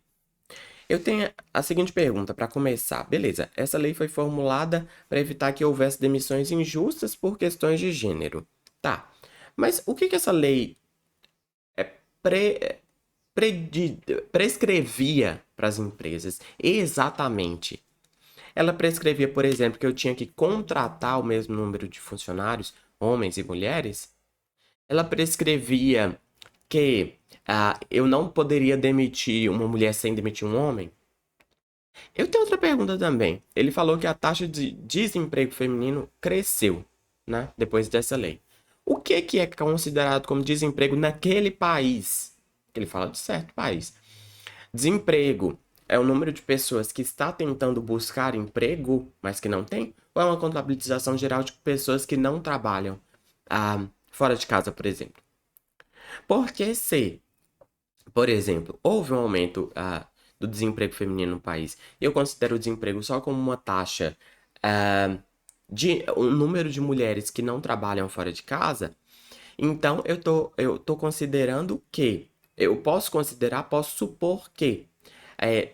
Eu tenho a seguinte pergunta para começar. Beleza, essa lei foi formulada para evitar que houvesse demissões injustas por questões de gênero. Tá, mas o que essa lei pre- predi- prescrevia para as empresas. Exatamente. Ela prescrevia, por exemplo, que eu tinha que contratar o mesmo número de funcionários, homens e mulheres. Ela prescrevia que eu não poderia demitir uma mulher sem demitir um homem. Eu tenho outra pergunta também. Ele falou que a taxa de desemprego feminino cresceu, né, depois dessa lei. O que é considerado como desemprego naquele país? Ele fala de certo país. Desemprego é o número de pessoas que está tentando buscar emprego, mas que não tem? Ou é uma contabilização geral de pessoas que não trabalham fora de casa, por exemplo? Porque se, por exemplo, houve um aumento do desemprego feminino no país, e eu considero o desemprego só como uma taxa de um número de mulheres que não trabalham fora de casa, então eu tô considerando que, eu posso considerar, posso supor que,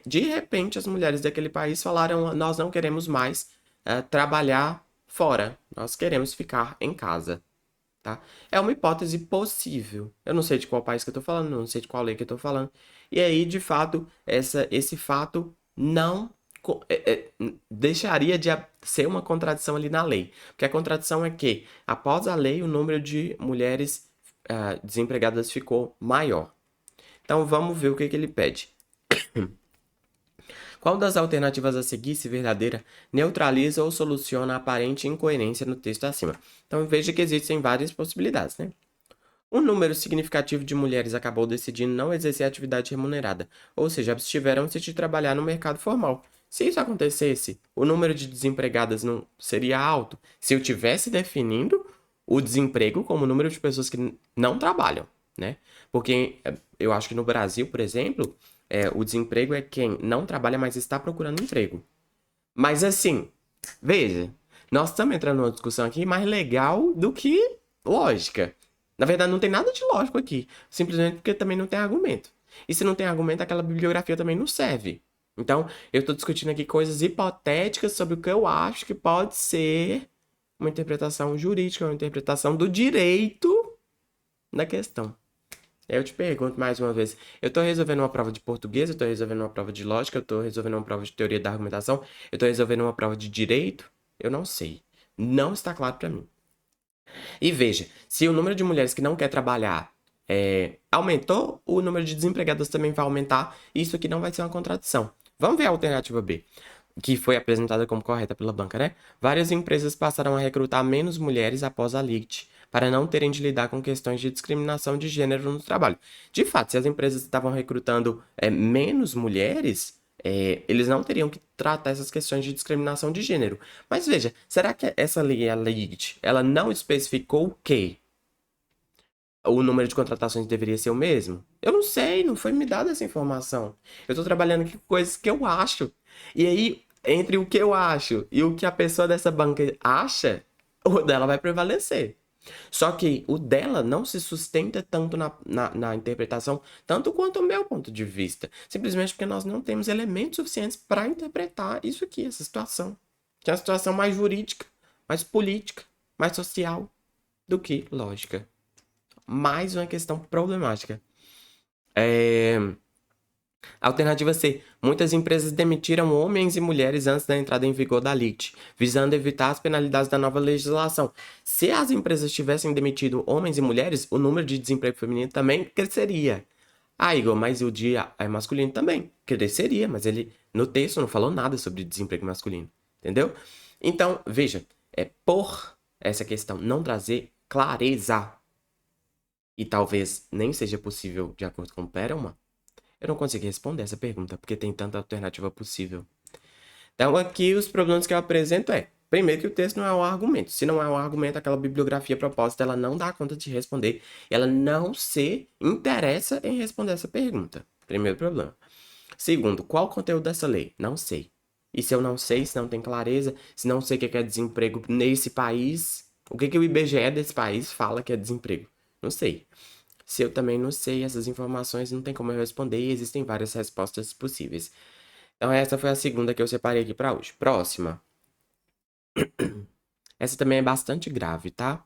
de repente as mulheres daquele país falaram, nós não queremos mais trabalhar fora, nós queremos ficar em casa, tá? É uma hipótese possível. Eu não sei de qual país que eu tô falando, não sei de qual lei que eu tô falando. E aí, de fato, esse fato não deixaria de ser uma contradição ali na lei. Porque a contradição é que, após a lei, o número de mulheres desempregadas ficou maior. Então, vamos ver o que ele pede. Qual das alternativas a seguir, se verdadeira, neutraliza ou soluciona a aparente incoerência no texto acima? Então, veja que existem várias possibilidades, né? Um número significativo de mulheres acabou decidindo não exercer atividade remunerada, ou seja, abstiveram-se de trabalhar no mercado formal. Se isso acontecesse, o número de desempregadas não seria alto se eu tivesse definindo o desemprego como o número de pessoas que não trabalham, né? Porque eu acho que no Brasil, por exemplo, o desemprego é quem não trabalha, mas está procurando emprego. Mas assim, veja, nós estamos entrando numa discussão aqui mais legal do que lógica. Na verdade, não tem nada de lógico aqui. Simplesmente porque também não tem argumento. E se não tem argumento, aquela bibliografia também não serve. Então, eu estou discutindo aqui coisas hipotéticas sobre o que eu acho que pode ser uma interpretação jurídica, uma interpretação do direito da questão. Eu te pergunto mais uma vez, eu estou resolvendo uma prova de português, eu estou resolvendo uma prova de lógica, eu estou resolvendo uma prova de teoria da argumentação, eu estou resolvendo uma prova de direito? Eu não sei. Não está claro para mim. E veja, se o número de mulheres que não quer trabalhar aumentou, o número de desempregadas também vai aumentar. Isso aqui não vai ser uma contradição. Vamos ver a alternativa B, que foi apresentada como correta pela banca, né? Várias empresas passaram a recrutar menos mulheres após a LIGT, para não terem de lidar com questões de discriminação de gênero no trabalho. De fato, se as empresas estavam recrutando menos mulheres, eles não teriam que tratar essas questões de discriminação de gênero. Mas veja, será que essa lei, a LIGT, ela não especificou que o número de contratações deveria ser o mesmo? Eu não sei, não foi me dada essa informação. Eu tô trabalhando aqui com coisas que eu acho. E aí, entre o que eu acho e o que a pessoa dessa banca acha, o dela vai prevalecer. Só que o dela não se sustenta tanto na interpretação, tanto quanto o meu ponto de vista. Simplesmente porque nós não temos elementos suficientes para interpretar isso aqui, essa situação. Que é uma situação mais jurídica, mais política, mais social do que lógica. Mais uma questão problemática. É... Alternativa C. Muitas empresas demitiram homens e mulheres antes da entrada em vigor da LIT, visando evitar as penalidades da nova legislação. Se as empresas tivessem demitido homens e mulheres, o número de desemprego feminino também cresceria. Ah, Igor, mas o dia é masculino também. Cresceria, mas ele no texto não falou nada sobre desemprego masculino. Entendeu? Então, veja, por essa questão não trazer clareza, e talvez nem seja possível de acordo com Perelman, eu não consegui responder essa pergunta, porque tem tanta alternativa possível. Então, aqui os problemas que eu apresento primeiro que o texto não é um argumento. Se não é um argumento, aquela bibliografia proposta, ela não dá conta de responder. Ela não se interessa em responder essa pergunta. Primeiro problema. Segundo, qual o conteúdo dessa lei? Não sei. E se eu não sei, se não tem clareza, se não sei o que é desemprego nesse país, o que o IBGE desse país fala que é desemprego? Não sei. Se eu também não sei essas informações, não tem como eu responder e existem várias respostas possíveis. Então, essa foi a segunda que eu separei aqui para hoje. Próxima. Essa também é bastante grave, tá?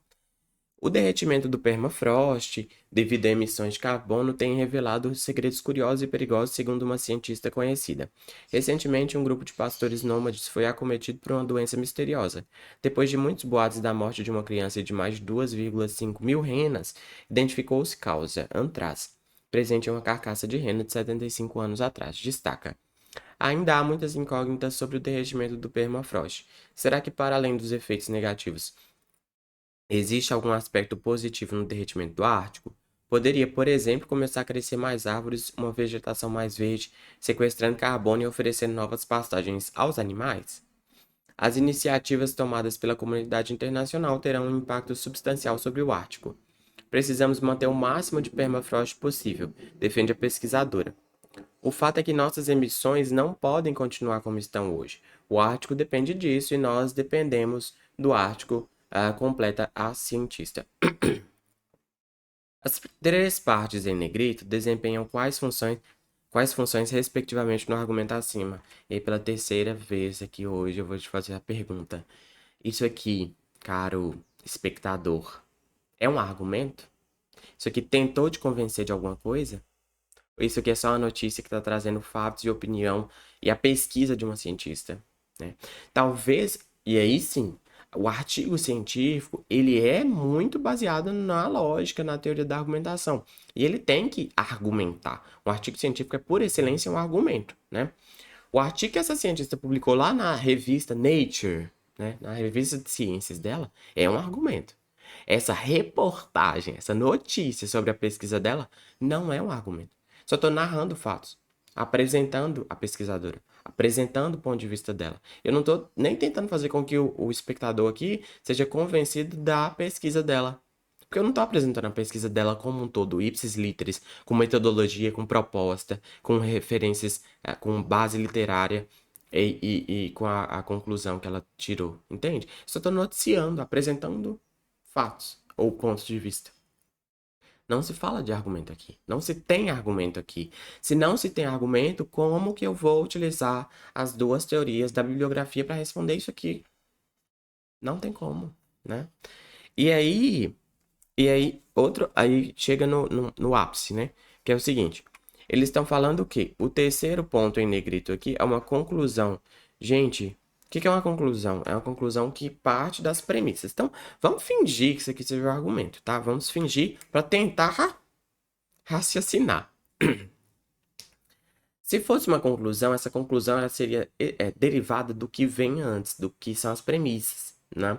O derretimento do permafrost, devido a emissões de carbono, tem revelado segredos curiosos e perigosos, segundo uma cientista conhecida. Recentemente, um grupo de pastores nômades foi acometido por uma doença misteriosa. Depois de muitos boatos da morte de uma criança e de mais de 2,5 mil renas, identificou-se causa, antraz, presente em uma carcaça de rena de 75 anos atrás. Destaca. Ainda há muitas incógnitas sobre o derretimento do permafrost. Será que, para além dos efeitos negativos, existe algum aspecto positivo no derretimento do Ártico? Poderia, por exemplo, começar a crescer mais árvores, uma vegetação mais verde, sequestrando carbono e oferecendo novas pastagens aos animais? As iniciativas tomadas pela comunidade internacional terão um impacto substancial sobre o Ártico. Precisamos manter o máximo de permafrost possível, defende a pesquisadora. O fato é que nossas emissões não podem continuar como estão hoje. O Ártico depende disso e nós dependemos do Ártico, completa a cientista. As três partes em negrito desempenham quais funções respectivamente no argumento acima. E aí, pela terceira vez aqui hoje eu vou te fazer a pergunta. Isso aqui, caro espectador, é um argumento? Isso aqui tentou te convencer de alguma coisa? Isso aqui é só uma notícia que está trazendo fatos e opinião e a pesquisa de uma cientista, né? Talvez, e aí sim, o artigo científico, ele é muito baseado na lógica, na teoria da argumentação. E ele tem que argumentar. O artigo científico é, por excelência, um argumento, né? O artigo que essa cientista publicou lá na revista Nature, né, na revista de ciências dela, é um argumento. Essa reportagem, essa notícia sobre a pesquisa dela, não é um argumento. Só estou narrando fatos, apresentando a pesquisadora, apresentando o ponto de vista dela. Eu não estou nem tentando fazer com que o espectador aqui seja convencido da pesquisa dela. Porque eu não estou apresentando a pesquisa dela como um todo, ipsis literis, com metodologia, com proposta, com referências, com base literária e com a conclusão que ela tirou, entende? Só estou noticiando, apresentando fatos ou pontos de vista. Não se fala de argumento aqui. Não se tem argumento aqui. Se não se tem argumento, como que eu vou utilizar as duas teorias da bibliografia para responder isso aqui? Não tem como, né? E aí, aí chega no ápice, né? Que é o seguinte: eles estão falando que o terceiro ponto em negrito aqui é uma conclusão. Gente, o que é uma conclusão? É uma conclusão que parte das premissas. Então, vamos fingir que isso aqui seja um argumento, tá? Vamos fingir para tentar raciocinar. Se fosse uma conclusão, essa conclusão ela seria derivada do que vem antes, do que são as premissas, né?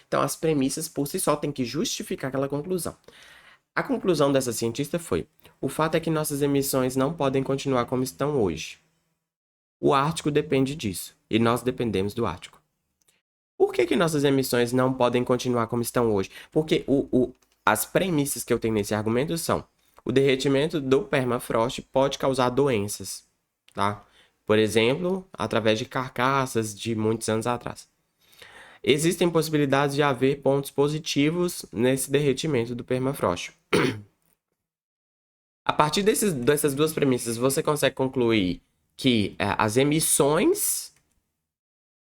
Então, as premissas por si só têm que justificar aquela conclusão. A conclusão dessa cientista foi: o fato é que nossas emissões não podem continuar como estão hoje. O Ártico depende disso, e nós dependemos do Ártico. Por que nossas emissões não podem continuar como estão hoje? Porque as premissas que eu tenho nesse argumento são: o derretimento do permafrost pode causar doenças, tá? Por exemplo, através de carcaças de muitos anos atrás. Existem possibilidades de haver pontos positivos nesse derretimento do permafrost. A partir dessas duas premissas, você consegue concluir que as emissões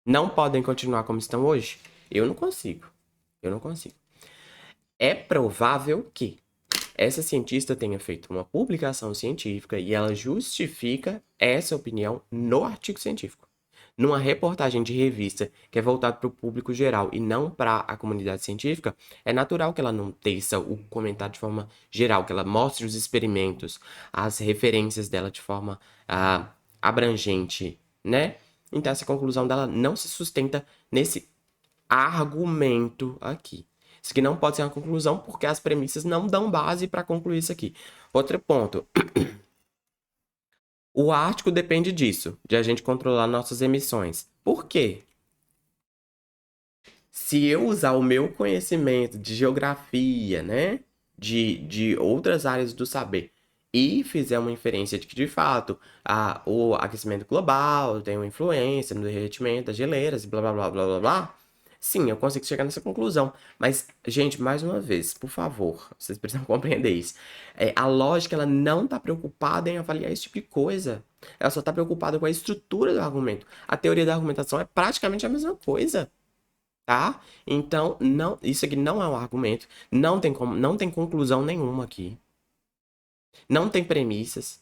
não podem continuar como estão hoje? Eu não consigo. Eu não consigo. É provável que essa cientista tenha feito uma publicação científica e ela justifica essa opinião no artigo científico. Numa reportagem de revista que é voltada para o público geral e não para a comunidade científica, é natural que ela não teça o comentário de forma geral, que ela mostre os experimentos, as referências dela de forma abrangente, né? Então essa conclusão dela não se sustenta nesse argumento aqui. Isso aqui não pode ser uma conclusão porque as premissas não dão base para concluir isso aqui. Outro ponto. O Ártico depende disso, de a gente controlar nossas emissões. Por quê? Se eu usar o meu conhecimento de geografia, né, de outras áreas do saber, e fizer uma inferência de que, de fato, o aquecimento global tem uma influência no derretimento das geleiras, blá, blá, blá, blá, blá, blá, sim, eu consigo chegar nessa conclusão. Mas, gente, mais uma vez, por favor, vocês precisam compreender isso. A lógica, ela não está preocupada em avaliar esse tipo de coisa. Ela só está preocupada com a estrutura do argumento. A teoria da argumentação é praticamente a mesma coisa. tá? Então, não, isso aqui não é um argumento, não tem como, não tem conclusão nenhuma aqui, não tem premissas.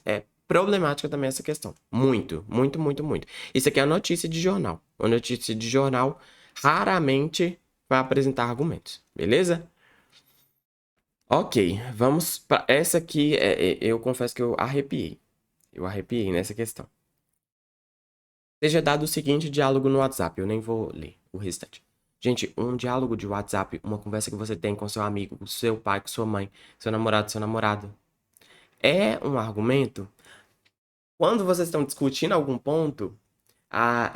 É problemática também essa questão. Muito, muito, muito, muito. Isso aqui é notícia de jornal. Uma notícia de jornal raramente vai apresentar argumentos, beleza? Ok, vamos para essa aqui. Eu confesso que eu arrepiei. Eu arrepiei nessa questão. Seja dado o seguinte diálogo no WhatsApp. Eu nem vou ler o restante. Gente, um diálogo de WhatsApp, uma conversa que você tem com seu amigo, com seu pai, com sua mãe, seu namorado, seu namorado, é um argumento. Quando vocês estão discutindo algum ponto, há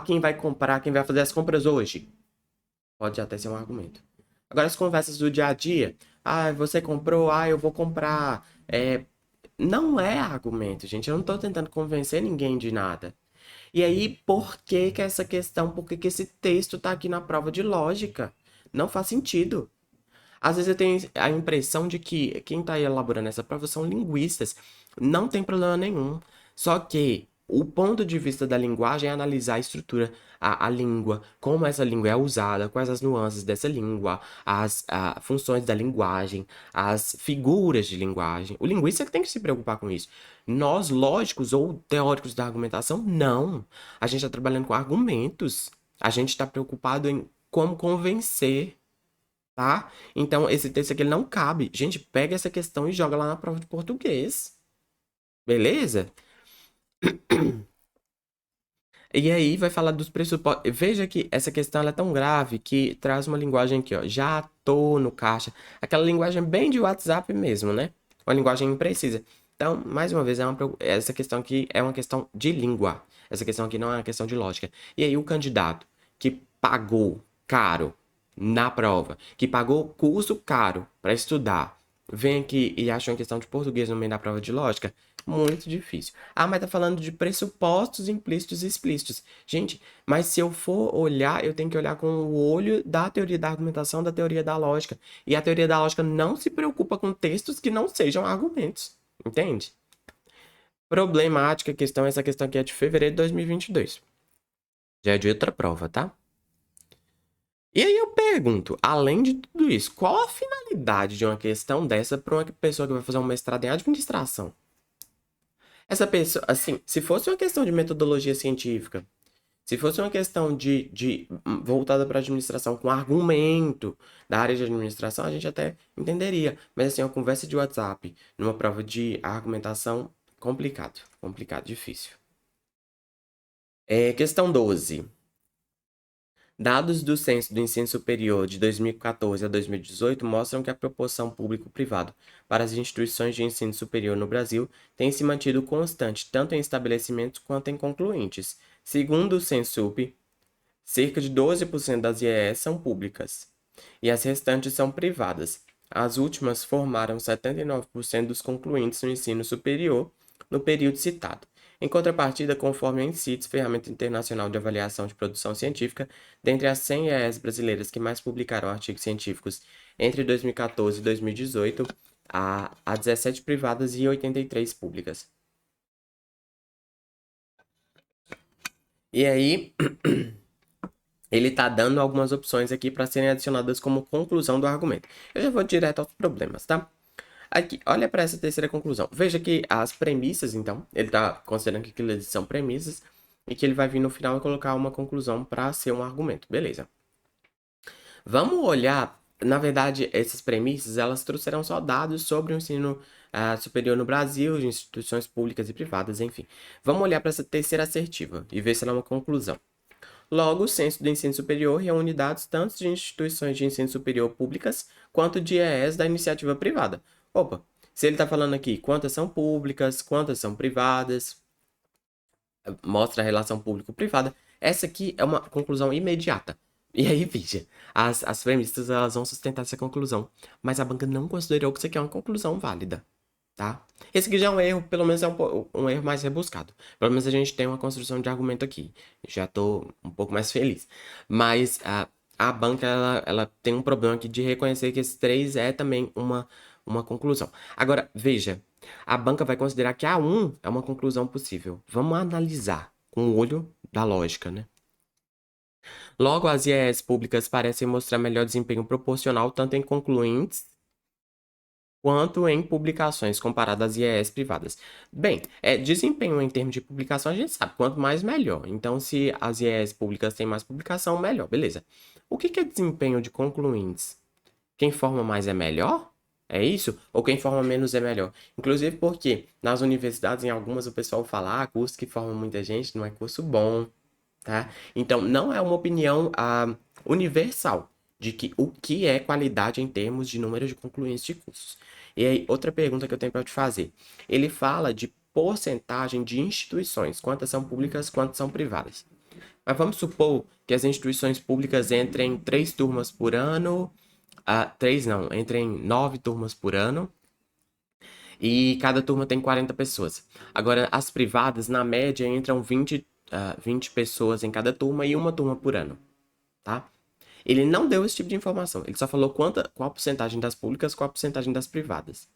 quem vai comprar, quem vai fazer as compras hoje. Pode até ser um argumento. Agora, as conversas do dia a dia. Ah, você comprou, eu vou comprar. Não é argumento, gente. Eu não tô tentando convencer ninguém de nada. E aí, por que que essa questão, por que que esse texto tá aqui na prova de lógica? Não faz sentido. Às vezes eu tenho a impressão de que quem está elaborando essa prova são linguistas. Não tem problema nenhum. Só que o ponto de vista da linguagem é analisar a estrutura, a língua, como essa língua é usada, quais as nuances dessa língua, as funções da linguagem, as figuras de linguagem. O linguista é que tem que se preocupar com isso. Nós, lógicos ou teóricos da argumentação, não. A gente está trabalhando com argumentos. A gente está preocupado em como convencer, tá? Então, esse texto aqui ele não cabe. Gente, pega essa questão e joga lá na prova de português. Beleza? E aí vai falar dos pressupostos. Veja que essa questão ela é tão grave que traz uma linguagem aqui, ó. Já tô no caixa. Aquela linguagem bem de WhatsApp mesmo, né? Uma linguagem imprecisa. Então, mais uma vez, essa questão aqui é uma questão de língua. Essa questão aqui não é uma questão de lógica. E aí, o candidato que pagou caro na prova, que pagou curso caro para estudar, vem aqui e acha uma questão de português no meio da prova de lógica, muito difícil. Ah, mas tá falando de pressupostos implícitos e explícitos. Gente, mas se eu for olhar, eu tenho que olhar com o olho da teoria da argumentação, da teoria da lógica. E a teoria da lógica não se preocupa com textos que não sejam argumentos. Entende? Problemática questão, essa questão aqui é de fevereiro de 2022. Já é de outra prova, tá? E aí eu pergunto, além de tudo isso, qual a finalidade de uma questão dessa para uma pessoa que vai fazer um mestrado em administração? Essa pessoa, assim, se fosse uma questão de metodologia científica, se fosse uma questão voltada para administração com argumento da área de administração, a gente até entenderia. Mas assim, uma conversa de WhatsApp, numa prova de argumentação, complicado, complicado, difícil. Questão 12. Dados do Censo do Ensino Superior de 2014 a 2018 mostram que a proporção público-privado para as instituições de ensino superior no Brasil tem se mantido constante tanto em estabelecimentos quanto em concluintes. Segundo o Censup, cerca de 12% das IES são públicas e as restantes são privadas. As últimas formaram 79% dos concluintes no ensino superior no período citado. Em contrapartida, conforme a INCITES, ferramenta internacional de avaliação de produção científica, dentre as 100 IES brasileiras que mais publicaram artigos científicos entre 2014 e 2018, há 17 privadas e 83 públicas. E aí, ele está dando algumas opções aqui para serem adicionadas como conclusão do argumento. Eu já vou direto aos problemas, tá? Aqui, olha para essa terceira conclusão. Veja que as premissas, então, ele está considerando que aquilo são premissas e que ele vai vir no final e colocar uma conclusão para ser um argumento. Beleza. Vamos olhar, na verdade, essas premissas, elas trouxeram só dados sobre o ensino superior no Brasil, de instituições públicas e privadas, enfim. Vamos olhar para essa terceira assertiva e ver se ela é uma conclusão. Logo, o Censo do Ensino Superior reúne dados tanto de instituições de ensino superior públicas quanto de IES da iniciativa privada. Opa, se ele está falando aqui quantas são públicas, quantas são privadas, mostra a relação público-privada, essa aqui é uma conclusão imediata. E aí, veja, as feministas elas vão sustentar essa conclusão, mas a banca não considerou que isso aqui é uma conclusão válida, tá? Esse aqui já é um erro, pelo menos é um erro mais rebuscado. Pelo menos a gente tem uma construção de argumento aqui. Já tô um pouco mais feliz. Mas a banca, ela tem um problema aqui de reconhecer que esse 3 é também uma conclusão. Agora, veja, a banca vai considerar que a 1 é uma conclusão possível. Vamos analisar com o olho da lógica, né? Logo, as IES públicas parecem mostrar melhor desempenho proporcional tanto em concluintes quanto em publicações comparadas às IES privadas. Bem, desempenho em termos de publicação a gente sabe, quanto mais melhor. Então, se as IES públicas têm mais publicação, melhor, beleza. O que é desempenho de concluintes? Quem forma mais é melhor? É isso? Ou quem forma menos é melhor? Inclusive porque nas universidades, em algumas, o pessoal fala, curso que forma muita gente não é curso bom, tá? Então, não é uma opinião universal de que o que é qualidade em termos de número de concluintes de cursos. E aí, outra pergunta que eu tenho para te fazer. Ele fala de porcentagem de instituições, quantas são públicas, quantas são privadas. Mas vamos supor que as instituições públicas entrem em 3 turmas por ano, três não, entrem em 9 turmas por ano, e cada turma tem 40 pessoas. Agora, as privadas, na média, entram 20 pessoas em cada turma e uma turma por ano, tá? Ele não deu esse tipo de informação. Ele só falou qual a porcentagem das públicas, qual a porcentagem das privadas.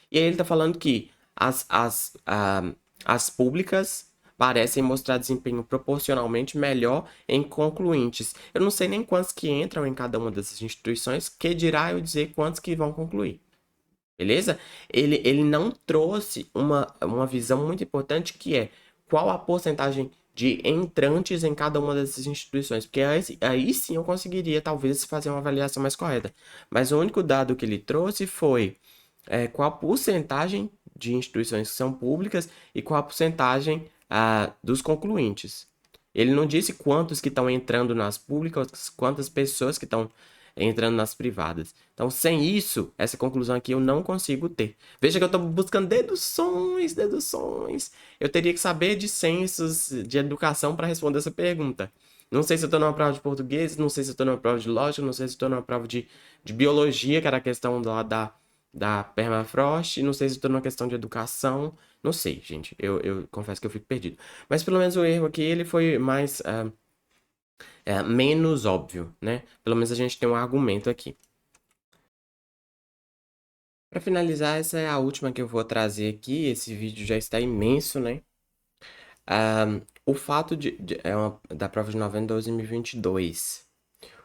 E aí ele tá falando que as públicas parecem mostrar desempenho proporcionalmente melhor em concluintes. Eu não sei nem quantos que entram em cada uma dessas instituições, que dirá eu dizer quantos que vão concluir. Beleza? Ele não trouxe uma visão muito importante que é qual a porcentagem de entrantes em cada uma dessas instituições, porque aí sim eu conseguiria talvez fazer uma avaliação mais correta. Mas o único dado que ele trouxe foi qual a porcentagem de instituições que são públicas e qual a porcentagem dos concluintes. Ele não disse quantos que estão entrando nas públicas, quantas pessoas que estão entrando nas privadas. Então, sem isso, essa conclusão aqui eu não consigo ter. Veja que eu estou buscando deduções, deduções. Eu teria que saber de ciências, de educação para responder essa pergunta. Não sei se eu estou numa prova de português, não sei se eu estou numa prova de lógica, não sei se eu estou numa prova de biologia, que era a questão lá da permafrost, não sei se eu estou numa questão de educação, não sei, gente. Eu confesso que eu fico perdido. Mas pelo menos o erro aqui, ele foi mais menos óbvio, né? Pelo menos a gente tem um argumento aqui. Para finalizar, essa é a última que eu vou trazer aqui. Esse vídeo já está imenso, né? O fato da prova de novembro de 2022.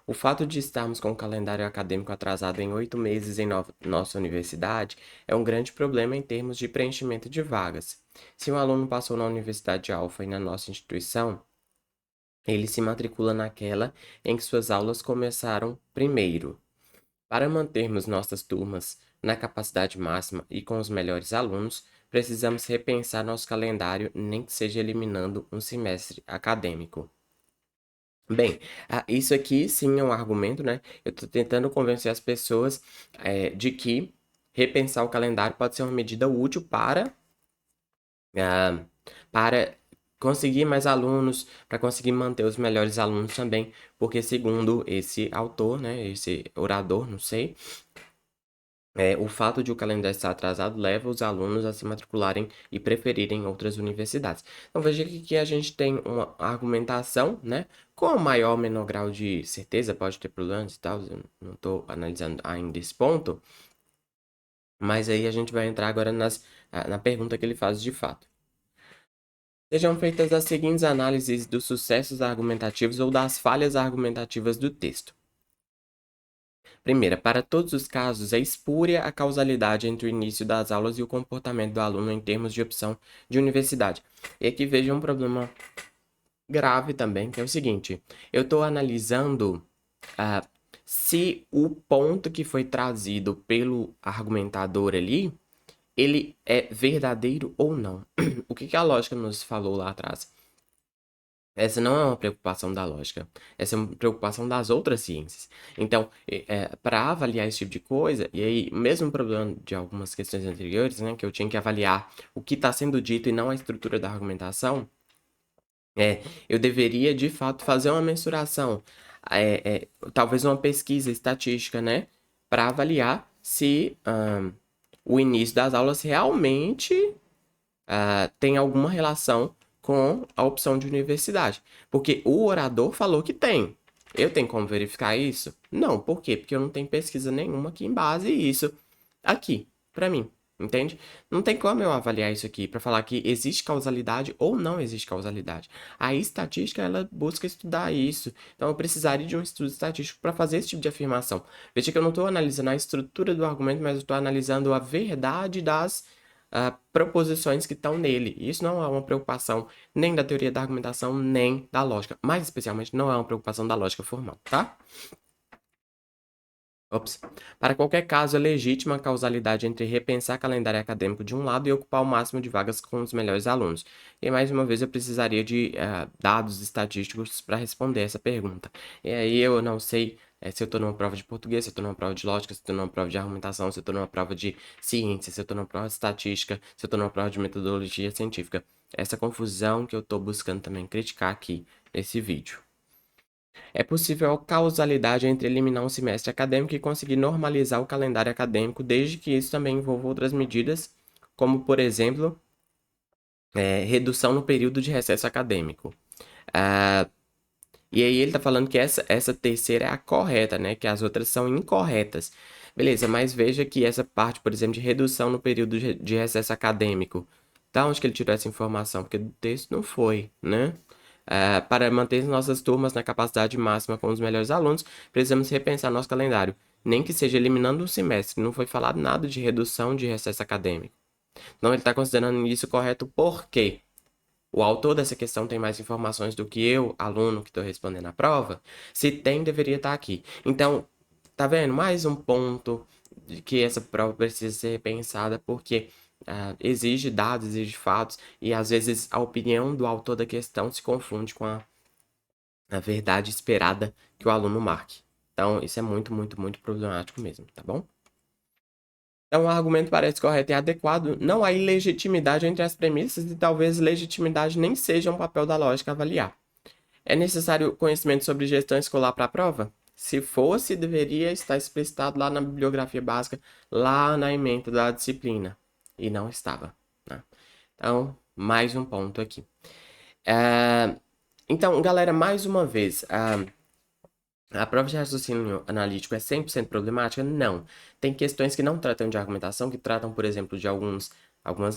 O fato de estarmos com o calendário acadêmico atrasado em 8 meses em nossa universidade é um grande problema em termos de preenchimento de vagas. Se um aluno passou na Universidade Alfa e na nossa instituição, ele se matricula naquela em que suas aulas começaram primeiro. Para mantermos nossas turmas na capacidade máxima e com os melhores alunos, precisamos repensar nosso calendário, nem que seja eliminando um semestre acadêmico. Bem, isso aqui sim é um argumento, né? Eu estou tentando convencer as pessoas de que repensar o calendário pode ser uma medida útil ah, para conseguir mais alunos, para conseguir manter os melhores alunos também, porque segundo esse autor, né, esse orador, não sei, o fato de o calendário estar atrasado leva os alunos a se matricularem e preferirem outras universidades. Então veja que a gente tem uma argumentação, né? Com maior ou menor grau de certeza, pode ter problemas e tal, eu não estou analisando ainda esse ponto, mas aí a gente vai entrar agora na pergunta que ele faz de fato. Sejam feitas as seguintes análises dos sucessos argumentativos ou das falhas argumentativas do texto. Primeira, para todos os casos, é espúria a causalidade entre o início das aulas e o comportamento do aluno em termos de opção de universidade. E aqui veja um problema grave também, que é o seguinte: eu estou analisando se o ponto que foi trazido pelo argumentador ali, ele é verdadeiro ou não. O que a lógica nos falou lá atrás? Essa não é uma preocupação da lógica, essa é uma preocupação das outras ciências. Então, para avaliar esse tipo de coisa, e aí, mesmo problema de algumas questões anteriores, né, que eu tinha que avaliar o que está sendo dito e não a estrutura da argumentação, eu deveria, de fato, fazer uma mensuração, talvez uma pesquisa estatística, né, para avaliar se o início das aulas realmente tem alguma relação com a opção de universidade. Porque o orador falou que tem. Eu tenho como verificar isso? Não. Por quê? Porque eu não tenho pesquisa nenhuma que embase isso aqui, para mim. Entende? Não tem como eu avaliar isso aqui para falar que existe causalidade ou não existe causalidade. A estatística, ela busca estudar isso. Então, eu precisaria de um estudo estatístico para fazer esse tipo de afirmação. Veja que eu não estou analisando a estrutura do argumento, mas eu estou analisando a verdade das proposições que estão nele. Isso não é uma preocupação nem da teoria da argumentação, nem da lógica. Mais especialmente, não é uma preocupação da lógica formal, tá? Ops. Para qualquer caso, é legítima a causalidade entre repensar calendário acadêmico de um lado e ocupar o máximo de vagas com os melhores alunos. E mais uma vez eu precisaria de dados estatísticos para responder essa pergunta. E aí eu não sei se eu estou numa prova de português, se eu estou numa prova de lógica, se eu estou numa prova de argumentação, se eu estou numa prova de ciência, se eu estou numa prova de estatística, se eu estou numa prova de metodologia científica. Essa confusão que eu estou buscando também criticar aqui nesse vídeo. É possível a causalidade entre eliminar um semestre acadêmico e conseguir normalizar o calendário acadêmico, desde que isso também envolva outras medidas, como, por exemplo, redução no período de recesso acadêmico. E aí ele está falando que essa terceira é a correta, né? Que as outras são incorretas. Beleza, mas veja que essa parte, por exemplo, de redução no período de recesso acadêmico, da onde que ele tirou essa informação? Porque do texto não foi, né? Para manter nossas turmas na capacidade máxima com os melhores alunos, precisamos repensar nosso calendário, nem que seja eliminando um semestre. Não foi falado nada de redução de recesso acadêmico. Não, ele está considerando isso correto porque o autor dessa questão tem mais informações do que eu, aluno que estou respondendo a prova. Se tem, deveria estar aqui. Então, tá vendo? Mais um ponto de que essa prova precisa ser repensada, porque exige dados, exige fatos, e às vezes a opinião do autor da questão se confunde com a verdade esperada que o aluno marque. Então, isso é muito, muito, muito problemático mesmo, tá bom? Então, o argumento parece correto e adequado. Não há ilegitimidade entre as premissas e talvez legitimidade nem seja um papel da lógica avaliar. É necessário conhecimento sobre gestão escolar para a prova? Se fosse, deveria estar explicitado lá na bibliografia básica, lá na ementa da disciplina. E não estava, né? Então, mais um ponto aqui. Então, galera, mais uma vez, a prova de raciocínio analítico é 100% problemática? Não. Tem questões que não tratam de argumentação, que tratam, por exemplo, de algumas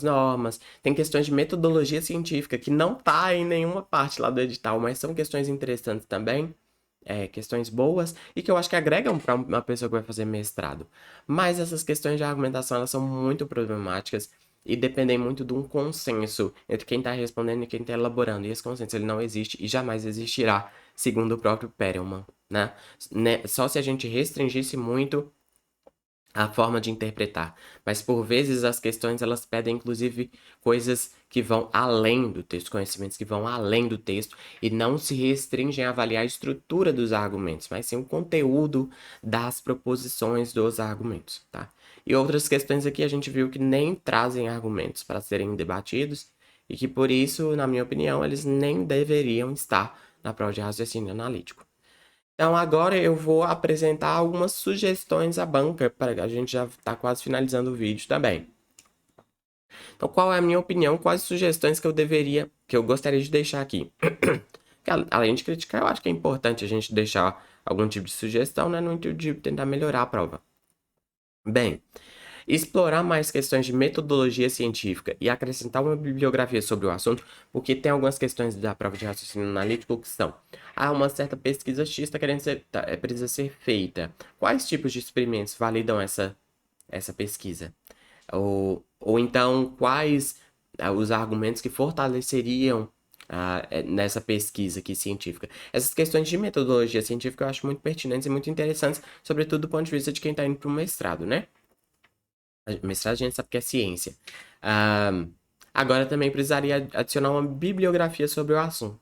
normas. Tem questões de metodologia científica, que não tá em nenhuma parte lá do edital, mas são questões interessantes também. Questões boas e que eu acho que agregam para uma pessoa que vai fazer mestrado. Mas essas questões de argumentação, elas são muito problemáticas e dependem muito de um consenso entre quem está respondendo e quem está elaborando. E esse consenso ele não existe e jamais existirá, segundo o próprio Perelman, né? Só se a gente restringisse muito a forma de interpretar, mas por vezes as questões elas pedem inclusive coisas que vão além do texto, conhecimentos que vão além do texto e não se restringem a avaliar a estrutura dos argumentos, mas sim o conteúdo das proposições dos argumentos, tá? E outras questões aqui a gente viu que nem trazem argumentos para serem debatidos e que por isso, na minha opinião, eles nem deveriam estar na prova de raciocínio analítico. Então, agora eu vou apresentar algumas sugestões à banca, para a gente já está quase finalizando o vídeo também. Então, qual é a minha opinião? Quais sugestões que eu gostaria de deixar aqui? Além de criticar, eu acho que é importante a gente deixar algum tipo de sugestão, né, no intuito de tentar melhorar a prova. Bem, explorar mais questões de metodologia científica e acrescentar uma bibliografia sobre o assunto, porque tem algumas questões da prova de raciocínio analítico que são: uma certa pesquisa X está querendo precisa ser feita. Quais tipos de experimentos validam essa pesquisa? Ou então, quais os argumentos que fortaleceriam nessa pesquisa aqui científica? Essas questões de metodologia científica eu acho muito pertinentes e muito interessantes, sobretudo do ponto de vista de quem está indo para o mestrado, né? Mestrado a gente sabe que é ciência. Agora também precisaria adicionar uma bibliografia sobre o assunto.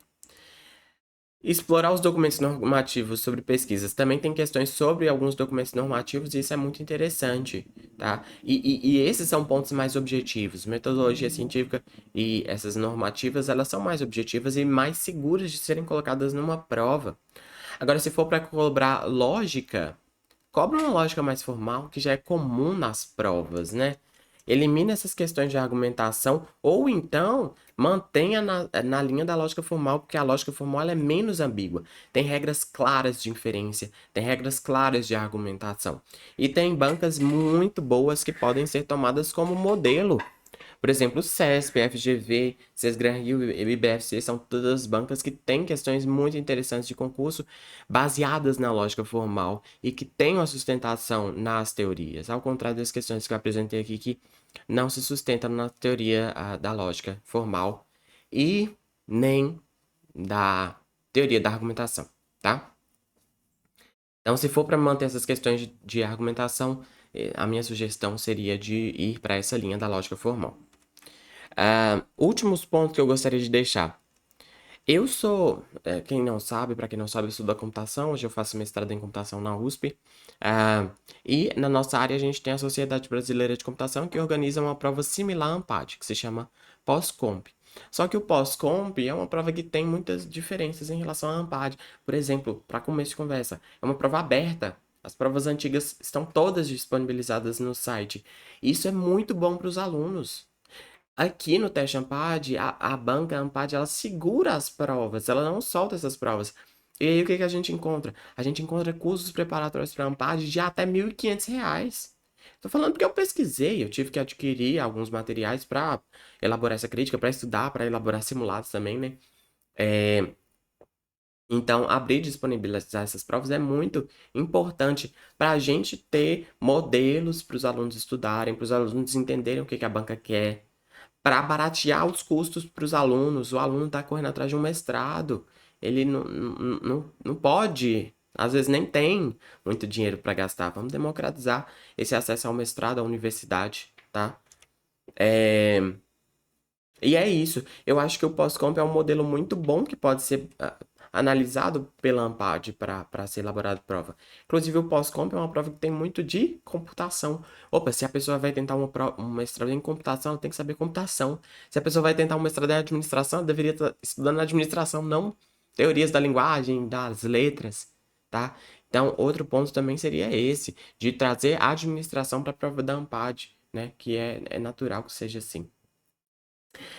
Explorar os documentos normativos sobre pesquisas. Também tem questões sobre alguns documentos normativos e isso é muito interessante, tá? E esses são pontos mais objetivos. Metodologia científica e essas normativas, elas são mais objetivas e mais seguras de serem colocadas numa prova. Agora, se for para cobrar lógica, cobra uma lógica mais formal, que já é comum nas provas, né? Elimina essas questões de argumentação ou então mantenha na linha da lógica formal, porque a lógica formal ela é menos ambígua. Tem regras claras de inferência, tem regras claras de argumentação. E tem bancas muito boas que podem ser tomadas como modelo. Por exemplo, o CESP, FGV, Sesgran Rio e IBFC são todas bancas que têm questões muito interessantes de concurso baseadas na lógica formal e que têm uma sustentação nas teorias, ao contrário das questões que eu apresentei aqui que não se sustentam na teoria da lógica formal e nem da teoria da argumentação, tá? Então, se for para manter essas questões de argumentação, a minha sugestão seria de ir para essa linha da lógica formal. Últimos pontos que eu gostaria de deixar. Eu sou, quem não sabe, para quem não sabe, eu estudo a computação, hoje eu faço mestrado em computação na USP. E na nossa área a gente tem a Sociedade Brasileira de Computação que organiza uma prova similar à ANPAD, que se chama Pós-Comp. Só que o Pós-Comp é uma prova que tem muitas diferenças em relação à ANPAD. Por exemplo, para começo de conversa, é uma prova aberta. As provas antigas estão todas disponibilizadas no site. Isso é muito bom para os alunos. Aqui no teste Ampad, a banca Ampad, ela segura as provas, ela não solta essas provas. E aí, o que que a gente encontra? A gente encontra cursos preparatórios para Ampad de até R$ 1.500. Tô falando porque eu pesquisei, eu tive que adquirir alguns materiais para elaborar essa crítica, para estudar, para elaborar simulados também, né? Então, abrir e disponibilizar essas provas é muito importante para a gente ter modelos para os alunos estudarem, para os alunos entenderem o que que a banca quer, para baratear os custos para os alunos. O aluno está correndo atrás de um mestrado. Ele não pode, às vezes nem tem muito dinheiro para gastar. Vamos democratizar esse acesso ao mestrado, à universidade, tá? E é isso. Eu acho que o pós-comp é um modelo muito bom que pode ser analisado pela ANPAD para ser elaborado prova. Inclusive, o pós-comp é uma prova que tem muito de computação. Opa, se a pessoa vai tentar um mestrado em computação, ela tem que saber computação. Se a pessoa vai tentar um mestrado em administração, ela deveria estar estudando administração, não teorias da linguagem, das letras, tá? Então, outro ponto também seria esse, de trazer a administração para a prova da ANPAD, né? Que é natural que seja assim.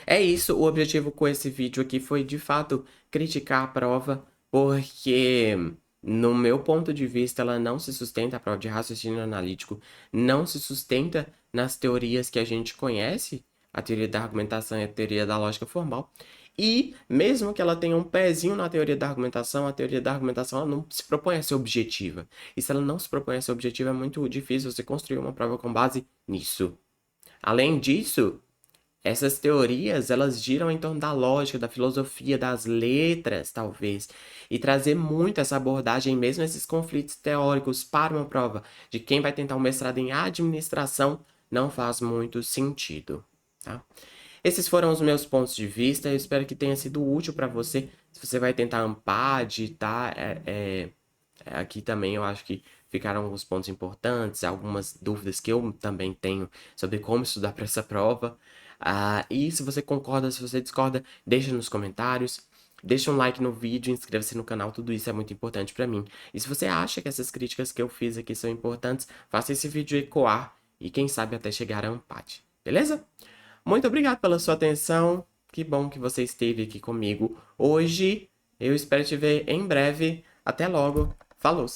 É isso, o objetivo com esse vídeo aqui foi de fato criticar a prova, porque no meu ponto de vista ela não se sustenta, a prova de raciocínio analítico não se sustenta nas teorias que a gente conhece, a teoria da argumentação e a teoria da lógica formal. E mesmo que ela tenha um pezinho na teoria da argumentação, a teoria da argumentação ela não se propõe a ser objetiva. E se ela não se propõe a ser objetiva, é muito difícil você construir uma prova com base nisso. Além disso, essas teorias, elas giram em torno da lógica, da filosofia, das letras, talvez, e trazer muito essa abordagem, mesmo esses conflitos teóricos para uma prova de quem vai tentar um mestrado em administração, não faz muito sentido, tá? Esses foram os meus pontos de vista, eu espero que tenha sido útil para você, se você vai tentar AMPAD, tá? Aqui também eu acho que ficaram alguns pontos importantes, algumas dúvidas que eu também tenho sobre como estudar para essa prova. E se você concorda, se você discorda, deixa nos comentários. Deixa um like no vídeo, inscreva-se no canal, tudo isso é muito importante para mim. E se você acha que essas críticas que eu fiz aqui são importantes, faça esse vídeo ecoar e quem sabe até chegar a um empate, beleza? Muito obrigado pela sua atenção, que bom que você esteve aqui comigo hoje. Eu espero te ver em breve. Até logo, falou!